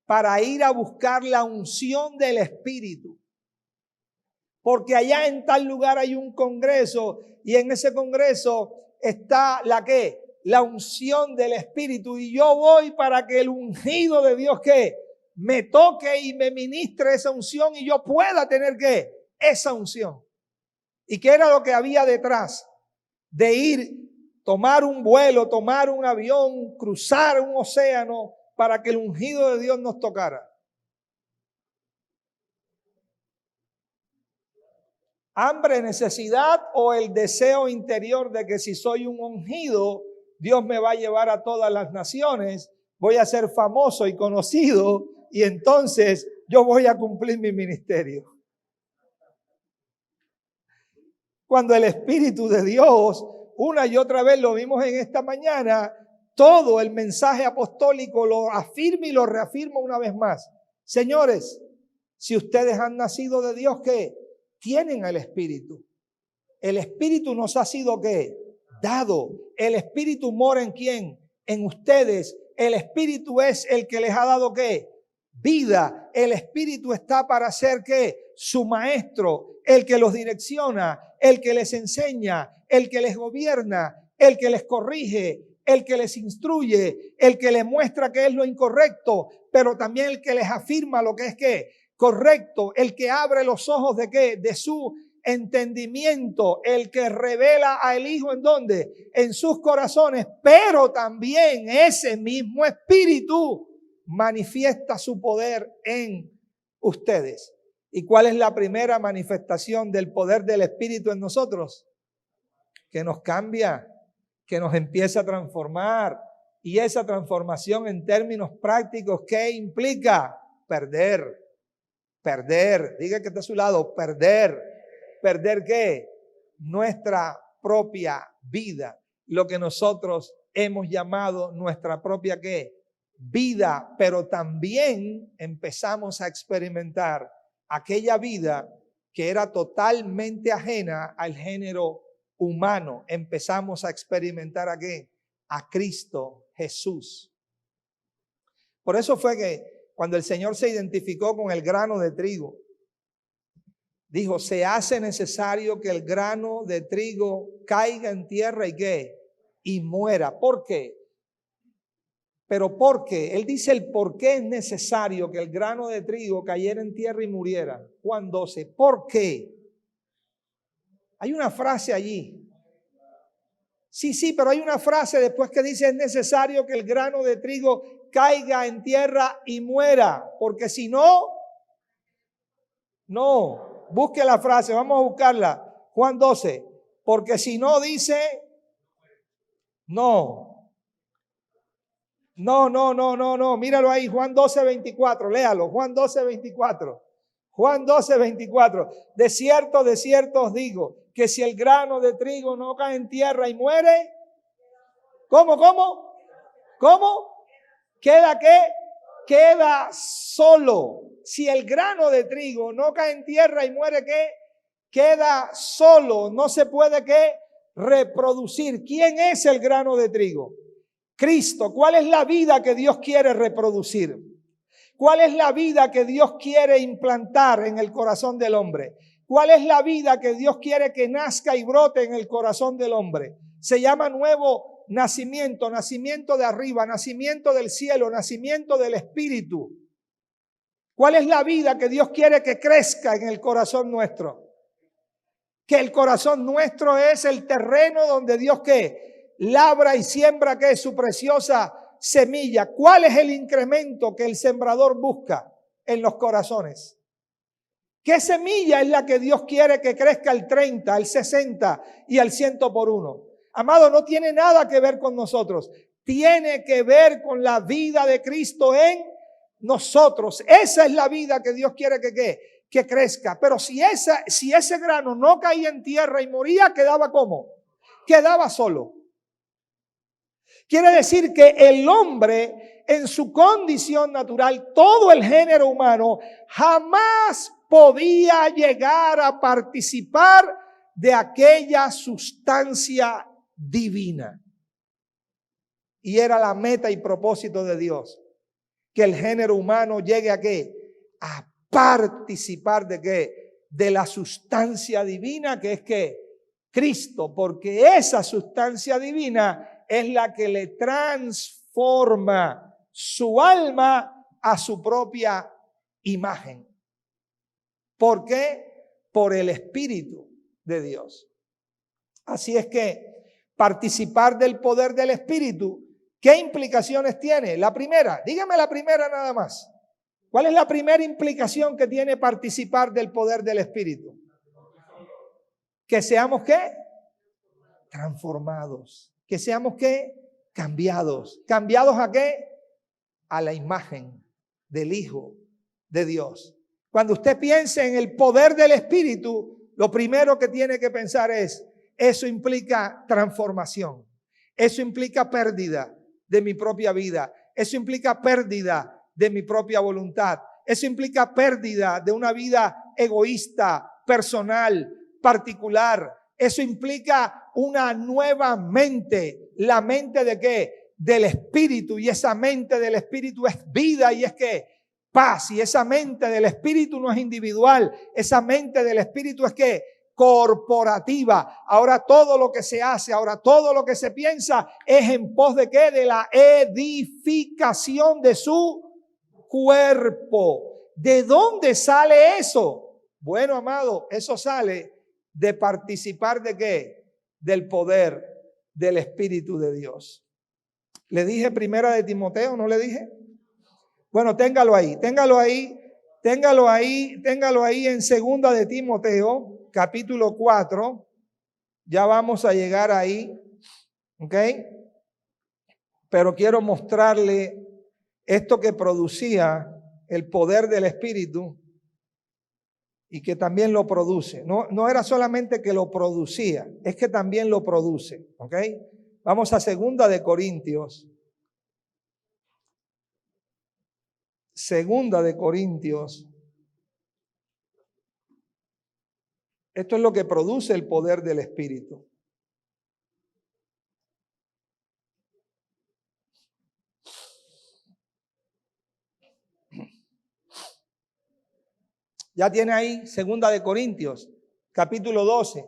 Para ir a buscar la unción del Espíritu. Porque allá en tal lugar hay un congreso y en ese congreso está la ¿qué? La unción del Espíritu. Y yo voy para que el ungido de Dios ¿qué? Me toque y me ministre esa unción y yo pueda tener ¿qué? Esa unción. ¿Y qué era lo que había detrás? De ir, tomar un vuelo, tomar un avión, cruzar un océano para que el ungido de Dios nos tocara. Hambre, necesidad o el deseo interior de que si soy un ungido, Dios me va a llevar a todas las naciones, voy a ser famoso y conocido y entonces yo voy a cumplir mi ministerio. Cuando el Espíritu de Dios una y otra vez lo vimos en esta mañana, todo el mensaje apostólico lo afirma y lo reafirma una vez más. Señores, si ustedes han nacido de Dios, ¿qué? Tienen el Espíritu. El Espíritu nos ha sido, ¿qué? Dado. El Espíritu mora ¿en quién? En ustedes. El Espíritu es el que les ha dado, ¿qué? Vida. El Espíritu está para ser, ¿qué? Su maestro, el que los direcciona, el que les enseña, el que les gobierna, el que les corrige, el que les instruye, el que les muestra qué es lo incorrecto, pero también el que les afirma lo que es ¿qué? Correcto, el que abre los ojos de ¿qué? De su entendimiento, el que revela al Hijo ¿en dónde? En sus corazones, pero también ese mismo Espíritu manifiesta su poder en ustedes. ¿Y cuál es la primera manifestación del poder del Espíritu en nosotros? Que nos cambia, que nos empieza a transformar. Y esa transformación en términos prácticos, ¿qué implica? Perder. Diga que está a su lado, perder. ¿Perder qué? Nuestra propia vida. Lo que nosotros hemos llamado nuestra propia ¿qué? Vida. Pero también empezamos a experimentar aquella vida que era totalmente ajena al género humano. Empezamos a experimentar ¿a qué? A Cristo Jesús. Por eso fue que cuando el Señor se identificó con el grano de trigo, dijo, se hace necesario que el grano de trigo caiga en tierra y ¿qué? Y muera. ¿Por qué? Pero ¿por qué? Él dice el por qué es necesario que el grano de trigo cayera en tierra y muriera. Juan 12. ¿Por qué? Hay una frase allí. Sí, pero hay una frase después que dice es necesario que el grano de trigo caiga en tierra y muera. Porque si no, busque la frase, vamos a buscarla. Juan 12. Porque si no dice, no. Míralo ahí, Juan 12, 24. Léalo, Juan 12, 24. Juan 12, 24. De cierto os digo, que si el grano de trigo no cae en tierra y muere, ¿cómo? ¿Queda qué? Queda solo. Si el grano de trigo no cae en tierra y muere, ¿qué? Queda solo. No se puede ¿qué? Reproducir. ¿Quién es el grano de trigo? Cristo. ¿Cuál es la vida que Dios quiere reproducir? ¿Cuál es la vida que Dios quiere implantar en el corazón del hombre? ¿Cuál es la vida que Dios quiere que nazca y brote en el corazón del hombre? Se llama nuevo nacimiento, nacimiento de arriba, nacimiento del cielo, nacimiento del Espíritu. ¿Cuál es la vida que Dios quiere que crezca en el corazón nuestro? Que el corazón nuestro es el terreno donde Dios ¿qué? Labra y siembra que es su preciosa semilla. ¿Cuál es el incremento que el sembrador busca en los corazones? ¿Qué semilla es la que Dios quiere que crezca al 30, al 60 y al 100 por uno? Amado, no tiene nada que ver con nosotros. Tiene que ver con la vida de Cristo en nosotros. Esa es la vida que Dios quiere que crezca. Pero si ese grano no caía en tierra y moría, ¿quedaba cómo? Quedaba solo. Quiere decir que el hombre en su condición natural, todo el género humano, jamás podía llegar a participar de aquella sustancia divina. Y era la meta y propósito de Dios, que el género humano llegue a ¿qué? A participar de ¿qué? De la sustancia divina que es ¿qué? Cristo, porque esa sustancia divina es la que le transforma su alma a su propia imagen. ¿Por qué? Por el Espíritu de Dios. Así es que participar del poder del Espíritu, ¿qué implicaciones tiene? La primera, dígame la primera nada más. ¿Cuál es la primera implicación que tiene participar del poder del Espíritu? Que seamos ¿qué? Transformados. Que seamos ¿qué? Cambiados. ¿Cambiados a qué? A la imagen del Hijo de Dios. Cuando usted piense en el poder del Espíritu, lo primero que tiene que pensar es eso implica transformación. Eso implica pérdida de mi propia vida. Eso implica pérdida de mi propia voluntad. Eso implica pérdida de una vida egoísta, personal, particular. Eso implica una nueva mente. ¿La mente de qué? Del Espíritu. Y esa mente del Espíritu es vida y es que paz. Y esa mente del Espíritu no es individual. Esa mente del Espíritu es que corporativa. Ahora todo lo que se hace, ahora todo lo que se piensa es en pos de qué? De la edificación de su cuerpo. ¿De dónde sale eso? Bueno, amado, eso sale de participar de qué? Del poder del Espíritu de Dios. ¿Le dije primera de Timoteo? ¿No le dije? Bueno, téngalo ahí en segunda de Timoteo, capítulo 4. Ya vamos a llegar ahí, ¿ok? Pero quiero mostrarle esto que producía el poder del Espíritu y que también lo produce. No era solamente que lo producía, es que también lo produce, ¿ok? Vamos a segunda de Corintios. Segunda de Corintios. Esto es lo que produce el poder del Espíritu. Ya tiene ahí segunda de Corintios, capítulo 12.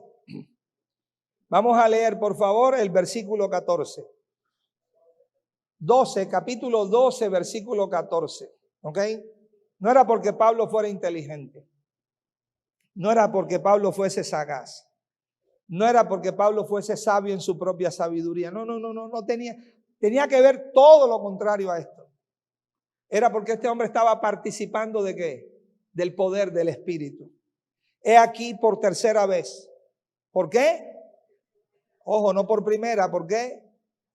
Vamos a leer, por favor, el versículo 14. 12, capítulo 12, versículo 14. ¿Ok? No era porque Pablo fuera inteligente. No era porque Pablo fuese sagaz. No era porque Pablo fuese sabio en su propia sabiduría. No tenía que ver todo lo contrario a esto. Era porque este hombre estaba participando ¿de qué? Del poder del Espíritu. He aquí por tercera vez. ¿Por qué? Ojo, no por primera. ¿Por qué?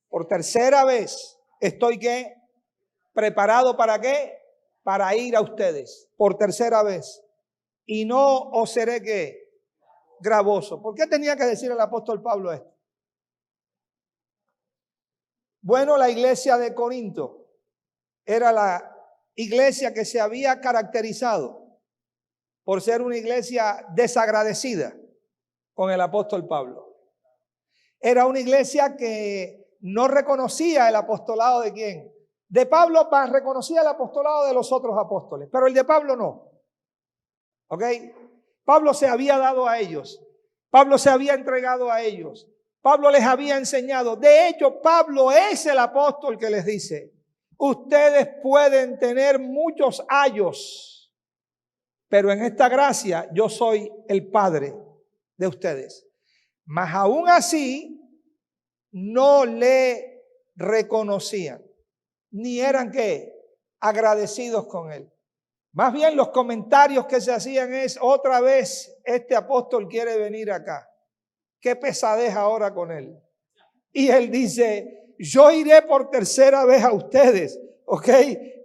Por tercera vez estoy ¿qué? Preparado ¿para qué? Para ir a ustedes. Por tercera vez. Y no os seré ¿qué? Gravoso. ¿Por qué tenía que decir el apóstol Pablo esto? Bueno, la iglesia de Corinto era la iglesia que se había caracterizado por ser una iglesia desagradecida con el apóstol Pablo. Era una iglesia que no reconocía el apostolado de quién. De Pablo reconocía el apostolado de los otros apóstoles, pero el de Pablo no. ¿Ok? Pablo se había dado a ellos. Pablo se había entregado a ellos. Pablo les había enseñado. De hecho, Pablo es el apóstol que les dice: ustedes pueden tener muchos ayos, pero en esta gracia yo soy el Padre de ustedes. Mas aún así no le reconocían, ni eran ¿qué? Agradecidos con él. Más bien los comentarios que se hacían es: otra vez este apóstol quiere venir acá. Qué pesadez ahora con él. Y él dice: yo iré por tercera vez a ustedes, ¿ok?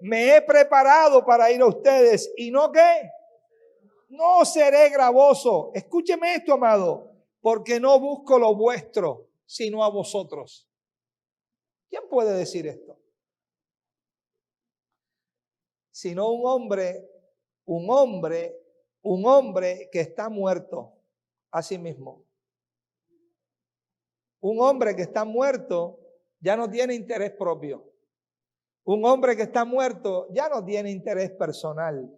Me he preparado para ir a ustedes y no ¿qué? No seré gravoso. Escúcheme esto, amado, porque no busco lo vuestro, sino a vosotros. ¿Quién puede decir esto? Sino un hombre que está muerto a sí mismo. Un hombre que está muerto ya no tiene interés propio. Un hombre que está muerto ya no tiene interés personal.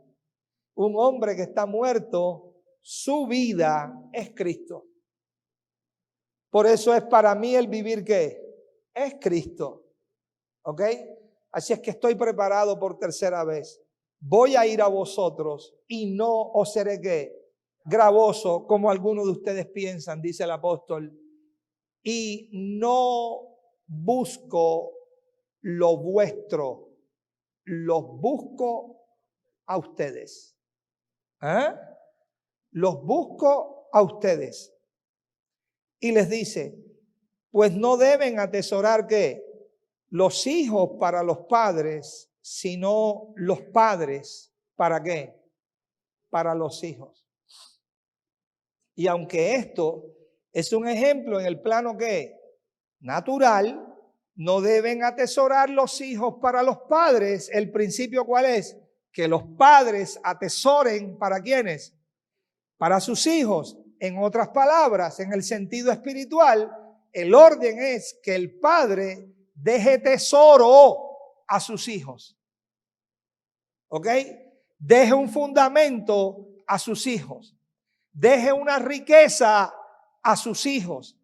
Un hombre que está muerto, su vida es Cristo. Por eso es para mí el vivir ¿qué? Es Cristo. ¿Ok? Así es que estoy preparado por tercera vez. Voy a ir a vosotros y no os seré ¿qué? Gravoso, como algunos de ustedes piensan, dice el apóstol. Y no busco lo vuestro, los busco a ustedes. ¿Eh? Los busco a ustedes. Y les dice: pues no deben atesorar ¿qué? Los hijos para los padres, sino los padres ¿para qué? Para los hijos. Y aunque esto Es un ejemplo en el plano que natural. No deben atesorar los hijos para los padres. ¿El principio cuál es? Que los padres atesoren ¿para quiénes? Para sus hijos. En otras palabras, en el sentido espiritual, el orden es que el padre deje tesoro a sus hijos. ¿Ok? Deje un fundamento a sus hijos. Deje una riqueza a sus hijos.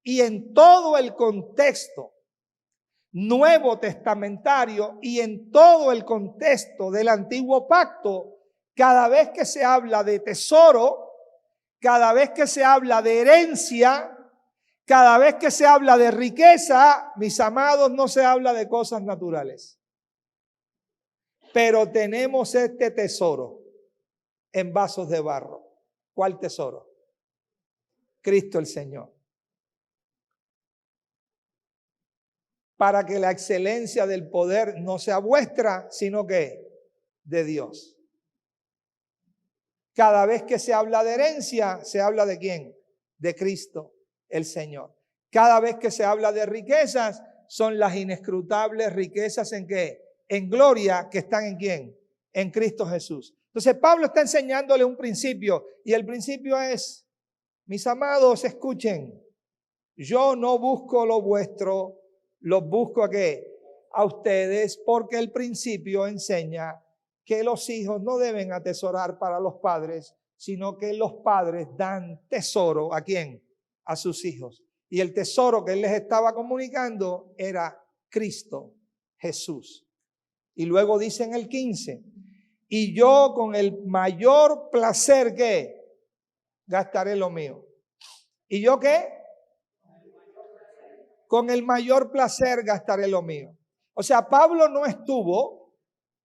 Y en todo el contexto nuevo testamentario y en todo el contexto del antiguo pacto, cada vez que se habla de tesoro, cada vez que se habla de herencia, cada vez que se habla de riqueza, mis amados, no se habla de cosas naturales. Pero tenemos este tesoro en vasos de barro. ¿Cuál tesoro? Cristo el Señor. Para que la excelencia del poder no sea vuestra, sino que de Dios. Cada vez que se habla de herencia, se habla de ¿quién? De Cristo, el Señor. Cada vez que se habla de riquezas, son las inescrutables riquezas ¿en qué? En gloria, que están ¿en quién? En Cristo Jesús. Entonces Pablo está enseñándole un principio, y el principio es, mis amados, escuchen, yo no busco lo vuestro, los busco ¿a qué? A ustedes, porque el principio enseña que los hijos no deben atesorar para los padres, sino que los padres dan tesoro ¿a quién? A sus hijos. Y el tesoro que él les estaba comunicando era Cristo Jesús. Y luego dice en el 15, y yo con el mayor placer ¿qué? Gastaré lo mío. ¿Y yo qué? Con el mayor placer gastaré lo mío. O sea, Pablo no estuvo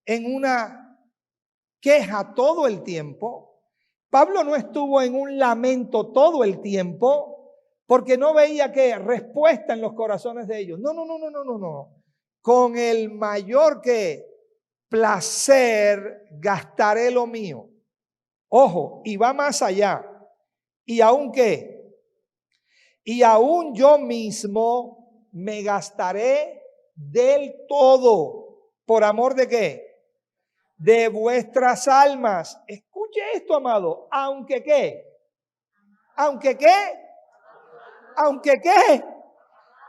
en una queja todo el tiempo. Pablo no estuvo en un lamento todo el tiempo, porque no veía que respuesta en los corazones de ellos. No. Con el mayor que placer gastaré lo mío. Ojo, y va más allá. ¿Y aún qué? Y aún yo mismo me gastaré del todo. ¿Por amor de qué? De vuestras almas. Escuche esto, amado. Aunque qué. Aunque qué. Aunque qué.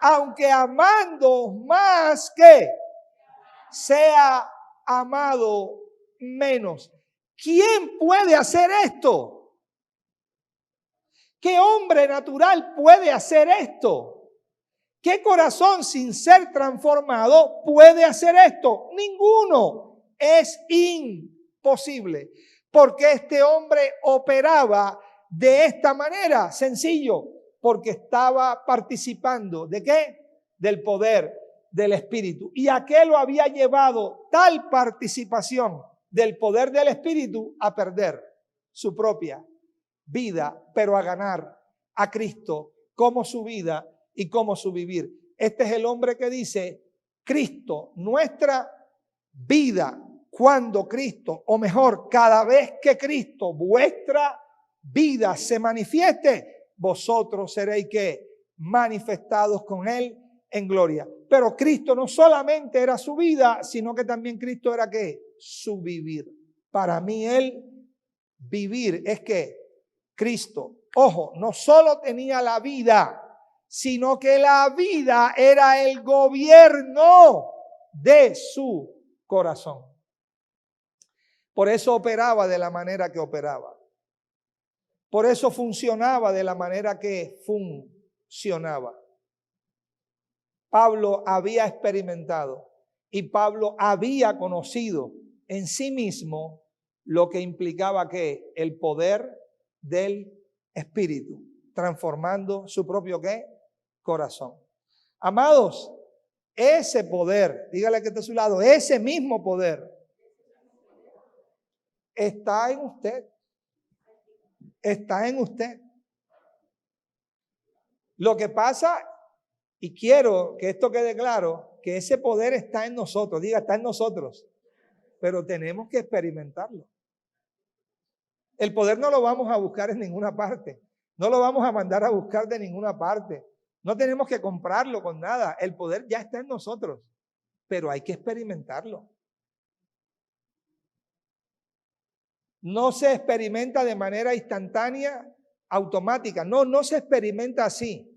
Aunque amando más que sea amado menos. ¿Quién puede hacer esto? ¿Qué hombre natural puede hacer esto? ¿Qué corazón sin ser transformado puede hacer esto? Ninguno. Es imposible. Porque este hombre operaba de esta manera. Sencillo. Porque estaba participando. ¿De qué? Del poder del Espíritu. ¿Y a qué lo había llevado tal participación del poder del Espíritu? A perder su propia vida, pero a ganar a Cristo como su vida y como su vivir. Este es el hombre que dice, Cristo, nuestra vida, cuando Cristo, o mejor, cada vez que Cristo, vuestra vida se manifieste, vosotros seréis que manifestados con Él en gloria. Pero Cristo no solamente era su vida, sino que también Cristo era ¿qué? Su vivir. Para mí el vivir es que Cristo, ojo, no solo tenía la vida, sino que la vida era el gobierno de su corazón. Por eso operaba de la manera que operaba. Por eso funcionaba de la manera que funcionaba. Pablo había experimentado y Pablo había conocido en sí mismo lo que implicaba que el poder del Espíritu, transformando su propio ¿qué? Corazón. Amados, ese poder, dígale que está a su lado, ese mismo poder está en usted. Está en usted. Lo que pasa, y quiero que esto quede claro, que ese poder está en nosotros, diga, está en nosotros, pero tenemos que experimentarlo. El poder no lo vamos a buscar en ninguna parte. No lo vamos a mandar a buscar de ninguna parte. No tenemos que comprarlo con nada. El poder ya está en nosotros, pero hay que experimentarlo. No se experimenta de manera instantánea, automática. No se experimenta así.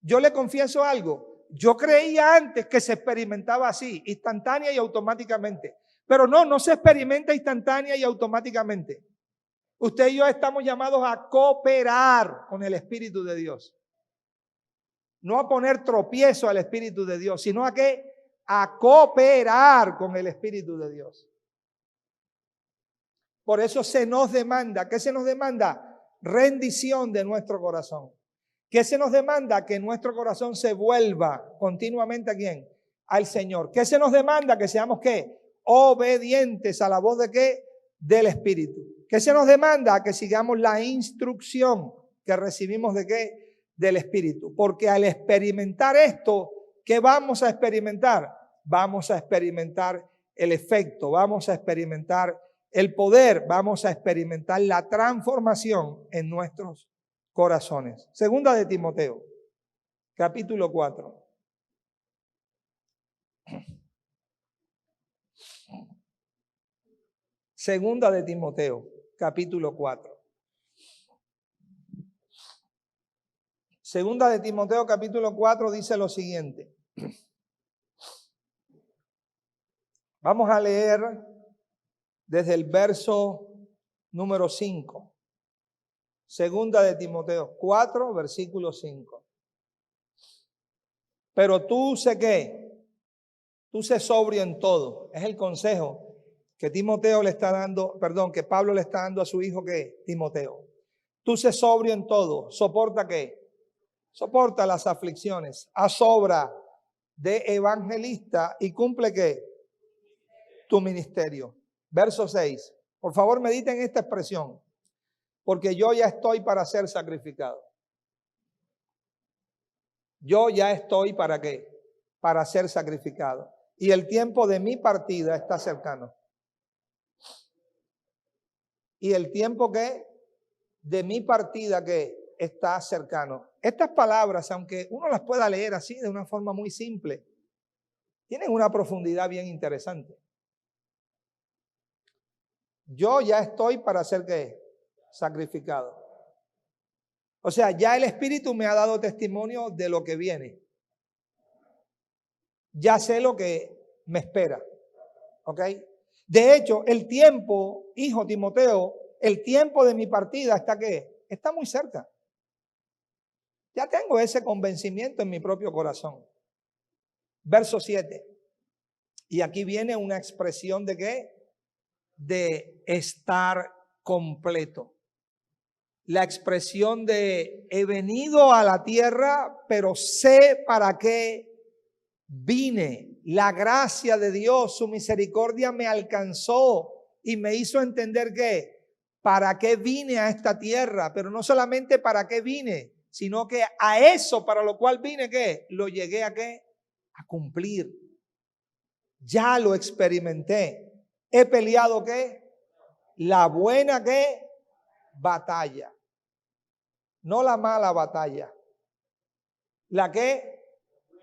Yo le confieso algo. Yo creía antes que se experimentaba así, instantánea y automáticamente. Pero no se experimenta instantánea y automáticamente. Usted y yo estamos llamados a cooperar con el Espíritu de Dios. No a poner tropiezo al Espíritu de Dios, sino a que a cooperar con el Espíritu de Dios. Por eso se nos demanda, ¿qué se nos demanda? Rendición de nuestro corazón. ¿Qué se nos demanda? Que nuestro corazón se vuelva continuamente ¿a quién? Al Señor. ¿Qué se nos demanda? Que seamos ¿qué? Obedientes a la voz de ¿qué? Del Espíritu. ¿Qué se nos demanda? Que sigamos la instrucción que recibimos de ¿qué? Del Espíritu. Porque al experimentar esto, ¿qué vamos a experimentar? Vamos a experimentar el efecto, vamos a experimentar el poder, vamos a experimentar la transformación en nuestros corazones. Segunda de Timoteo, capítulo 4. Segunda de Timoteo, capítulo 4. Segunda de Timoteo, capítulo 4, dice lo siguiente. Vamos a leer desde el verso número 5. Segunda de Timoteo 4, versículo 5. Pero tú sé qué, tú sé sobrio en todo. Es el consejo que Timoteo le está dando, que Pablo le está dando a su hijo que Timoteo. Tú sé sobrio en todo. ¿Soporta qué? Soporta las aflicciones. Haz obra de evangelista y cumple qué? Tu ministerio. Verso 6. Por favor, mediten esta expresión. Porque yo ya estoy para ser sacrificado. Yo ya estoy para qué? Para ser sacrificado. Y el tiempo de mi partida está cercano. Y el tiempo que de mi partida que está cercano. Estas palabras, aunque uno las pueda leer así de una forma muy simple, tienen una profundidad bien interesante. Yo ya estoy para ser ¿qué? Sacrificado. O sea, ya el Espíritu me ha dado testimonio de lo que viene. Ya sé lo que me espera. ¿Ok? De hecho, el tiempo, hijo Timoteo, el tiempo de mi partida está ¿qué? Está muy cerca. Ya tengo ese convencimiento en mi propio corazón. Verso 7. Y aquí viene una expresión de ¿qué? De estar completo. La expresión de he venido a la tierra, pero sé para qué vine. La gracia de Dios, su misericordia me alcanzó y me hizo entender que para qué vine a esta tierra, pero no solamente para qué vine, sino que a eso para lo cual vine, ¿qué? Lo llegué a ¿qué? A cumplir. Ya lo experimenté. He peleado ¿qué? La buena ¿qué? Batalla. No la mala batalla. ¿La qué?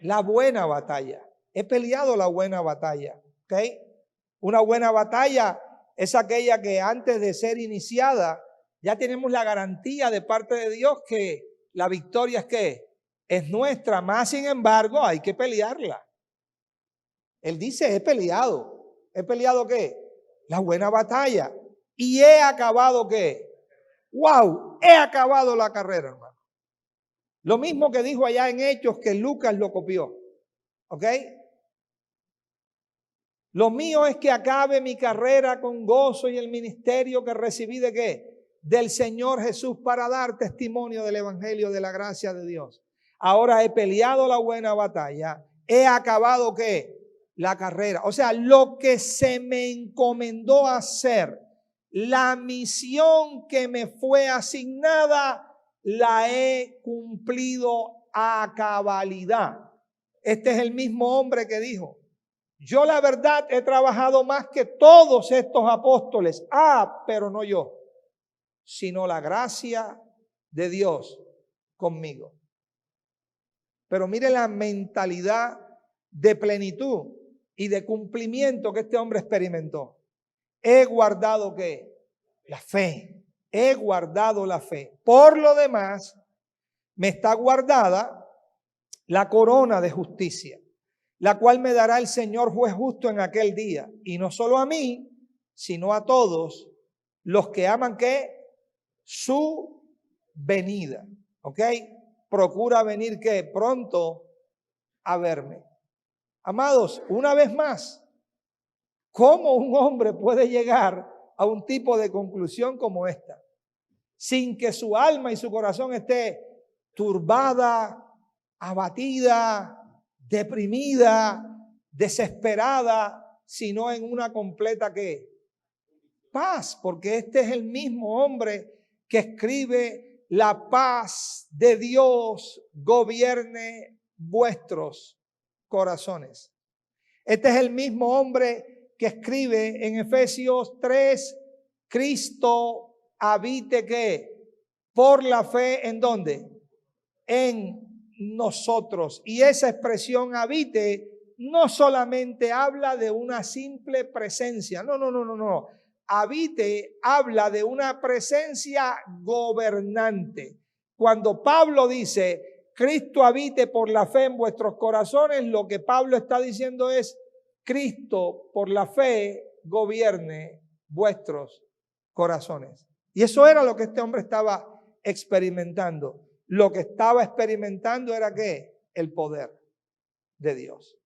La buena batalla. He peleado la buena batalla. ¿Ok? Una buena batalla es aquella que antes de ser iniciada ya tenemos la garantía de parte de Dios que la victoria es ¿qué? Es nuestra. Más sin embargo hay que pelearla. Él dice he peleado. ¿He peleado qué? La buena batalla. Y he acabado ¿qué? ¡Wow! He acabado la carrera, hermano. Lo mismo que dijo allá en Hechos que Lucas lo copió. ¿Ok? Lo mío es que acabe mi carrera con gozo y el ministerio que recibí de ¿qué? Del Señor Jesús para dar testimonio del Evangelio de la gracia de Dios. Ahora he peleado la buena batalla. He acabado ¿qué? La carrera. O sea, lo que se me encomendó hacer, la misión que me fue asignada, la he cumplido a cabalidad. Este es el mismo hombre que dijo, yo la verdad he trabajado más que todos estos apóstoles. Pero no yo, sino la gracia de Dios conmigo. Pero mire la mentalidad de plenitud y de cumplimiento que este hombre experimentó. He guardado ¿qué? La fe. He guardado la fe. Por lo demás, me está guardada la corona de justicia, la cual me dará el Señor juez justo en aquel día. Y no solo a mí, sino a todos los que aman ¿qué? Su venida. ¿Ok? Procura venir ¿qué? Pronto a verme. Amados, una vez más, ¿cómo un hombre puede llegar a un tipo de conclusión como esta? Sin que su alma y su corazón esté turbada, abatida, deprimida, desesperada, sino en una completa ¿qué? Paz, porque este es el mismo hombre que escribe: la paz de Dios gobierne vuestros corazones. Este es el mismo hombre que escribe en Efesios 3, Cristo habite ¿qué? Por la fe, ¿en dónde? En nosotros. Y esa expresión habite no solamente habla de una simple presencia, no. Habite habla de una presencia gobernante. Cuando Pablo dice Cristo habite por la fe en vuestros corazones, lo que Pablo está diciendo es: Cristo por la fe gobierne vuestros corazones. Y eso era lo que este hombre estaba experimentando. Lo que estaba experimentando era ¿qué? El poder de Dios.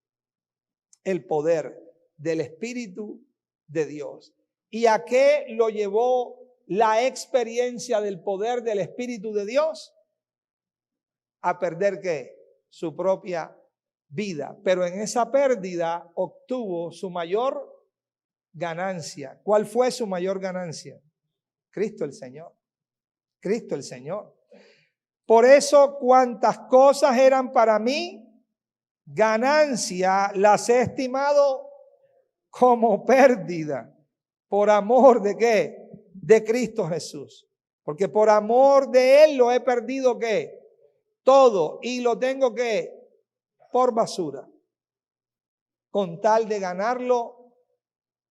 El poder del Espíritu de Dios. ¿Y a qué lo llevó la experiencia del poder del Espíritu de Dios? A perder ¿qué? Su propia vida. Pero en esa pérdida obtuvo su mayor ganancia. ¿Cuál fue su mayor ganancia? Cristo el Señor. Cristo el Señor. Por eso, cuantas cosas eran para mí ganancia, las he estimado como pérdida. ¿Por amor de qué? De Cristo Jesús. Porque por amor de Él lo he perdido ¿qué? Todo. Y lo tengo ¿qué? Por basura. Con tal de ganarlo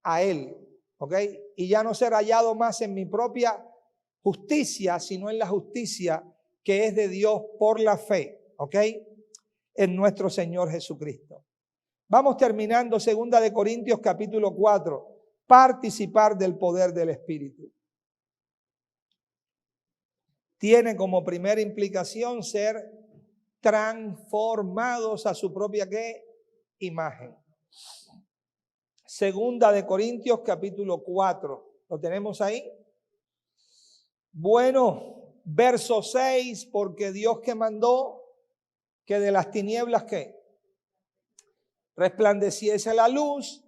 a Él. ¿Ok? Y ya no ser hallado más en mi propia justicia, sino en la justicia que es de Dios por la fe. ¿Ok? En nuestro Señor Jesucristo. Vamos terminando 2 de Corintios capítulo 4. Participar del poder del Espíritu. Tiene como primera implicación ser transformados a su propia ¿qué? Imagen. 2 de Corintios capítulo 4. ¿Lo tenemos ahí? Bueno, verso 6, porque Dios que mandó que de las tinieblas ¿qué? Resplandeciese la luz,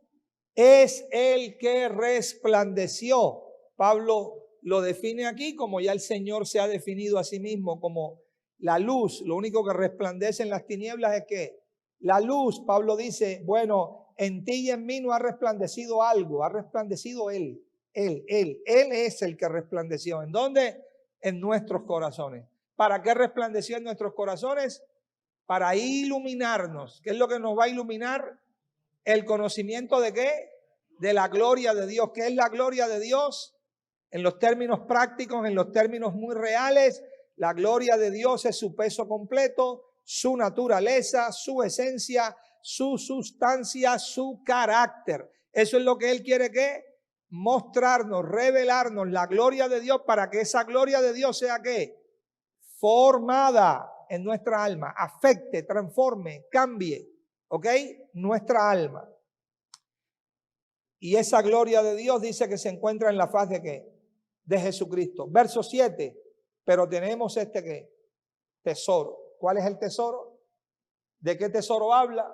es el que resplandeció. Pablo lo define aquí como ya el Señor se ha definido a sí mismo como la luz. Lo único que resplandece en las tinieblas es que la luz. Pablo dice, bueno, en ti y en mí no ha resplandecido algo, ha resplandecido Él. Él es el que resplandeció. ¿En dónde? En nuestros corazones. ¿Para qué resplandeció en nuestros corazones? Para iluminarnos. ¿Qué es lo que nos va a iluminar? El conocimiento de ¿qué? De la gloria de Dios. ¿Qué es la gloria de Dios? En los términos prácticos, en los términos muy reales, la gloria de Dios es su peso completo, su naturaleza, su esencia, su sustancia, su carácter. Eso es lo que Él quiere ¿qué? Mostrarnos, revelarnos la gloria de Dios para que esa gloria de Dios sea ¿qué? Formada en nuestra alma, afecte, transforme, cambie, ¿ok? Nuestra alma. Y esa gloria de Dios dice que se encuentra en la faz de ¿qué? De Jesucristo. Verso 7, pero tenemos este ¿qué? Tesoro. ¿Cuál es el tesoro? ¿De qué tesoro habla?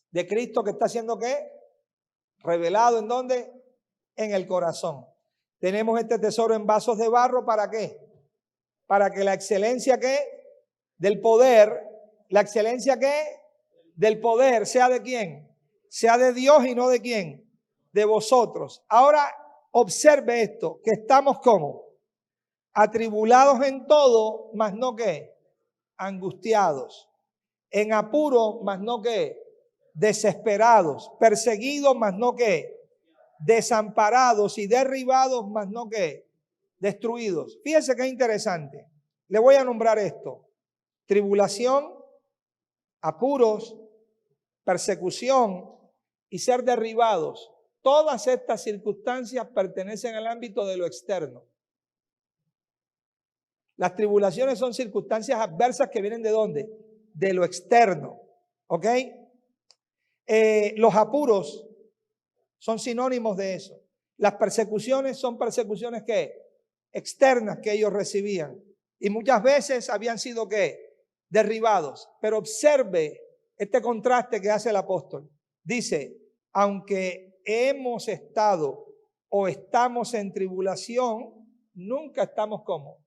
De Cristo que está haciendo ¿qué? Revelado ¿en dónde? En el corazón. Tenemos este tesoro en vasos de barro, ¿para qué? Para que la excelencia ¿qué? Del poder, la excelencia ¿qué? Del poder, ¿sea de quién? Sea de Dios y no de quién, de vosotros. Ahora observe esto, que estamos como atribulados en todo, mas no que angustiados, en apuro, mas no que desesperados, perseguidos, mas no que desamparados y derribados, mas no que destruidos. Fíjense qué interesante. Le voy a nombrar esto: tribulación, apuros, persecución y ser derribados. Todas estas circunstancias pertenecen al ámbito de lo externo. Las tribulaciones son circunstancias adversas que vienen ¿de dónde? De lo externo. ¿Ok? Los apuros son sinónimos de eso. Las persecuciones son persecuciones ¿qué? Externas que ellos recibían. Y muchas veces habían sido ¿qué? Derribados. Pero observe este contraste que hace el apóstol. Dice, aunque hemos estado o estamos en tribulación, nunca estamos como.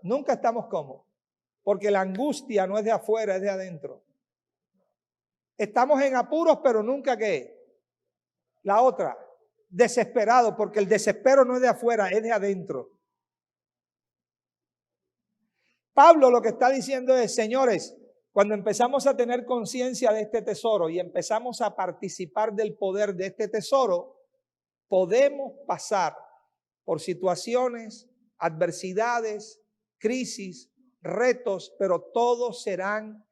Nunca estamos como. Porque la angustia no es de afuera, es de adentro. Estamos en apuros, pero nunca ¿qué? La otra, desesperado, porque el desespero no es de afuera, es de adentro. Pablo lo que está diciendo es, señores, cuando empezamos a tener conciencia de este tesoro y empezamos a participar del poder de este tesoro, podemos pasar por situaciones, adversidades, crisis, retos, pero todos serán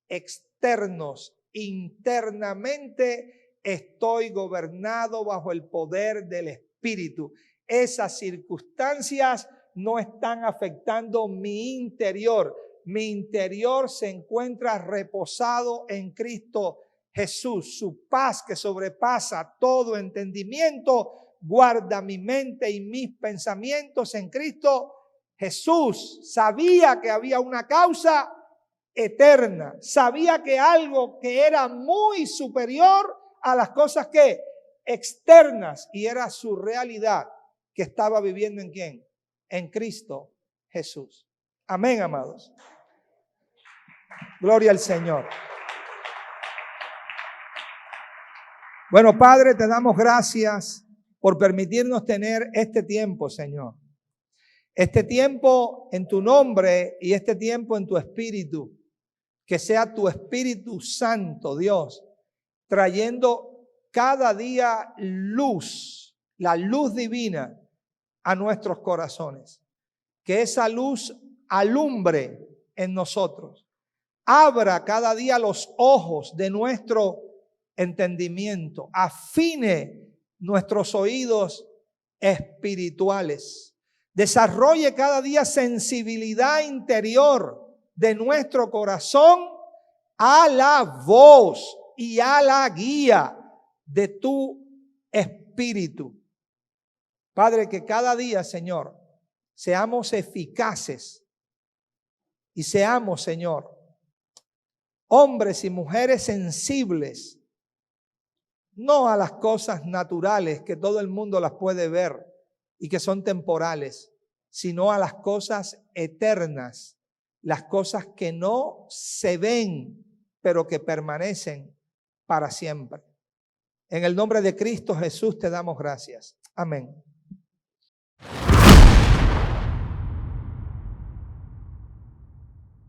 externos. Internamente estoy gobernado bajo el poder del Espíritu. Esas circunstancias no están afectando mi interior. Mi interior se encuentra reposado en Cristo Jesús. Su paz que sobrepasa todo entendimiento guarda mi mente y mis pensamientos en Cristo Jesús. Sabía que había una causa eterna. Sabía que algo que era muy superior a las cosas que externas, y era su realidad que estaba viviendo ¿en quién? En Cristo Jesús. Amén, amados. Gloria al Señor. Bueno, Padre, te damos gracias por permitirnos tener este tiempo, Señor. Este tiempo en tu nombre y este tiempo en tu espíritu. Que sea tu Espíritu Santo, Dios, trayendo cada día luz, la luz divina a nuestros corazones. Que esa luz alumbre en nosotros. Abra cada día los ojos de nuestro entendimiento. Afine nuestros oídos espirituales. Desarrolle cada día sensibilidad interior de nuestro corazón a la voz y a la guía de tu espíritu. Padre, que cada día, Señor, seamos eficaces y seamos, Señor, hombres y mujeres sensibles, no a las cosas naturales que todo el mundo las puede ver y que son temporales, sino a las cosas eternas, las cosas que no se ven, pero que permanecen para siempre. En el nombre de Cristo Jesús te damos gracias. Amén.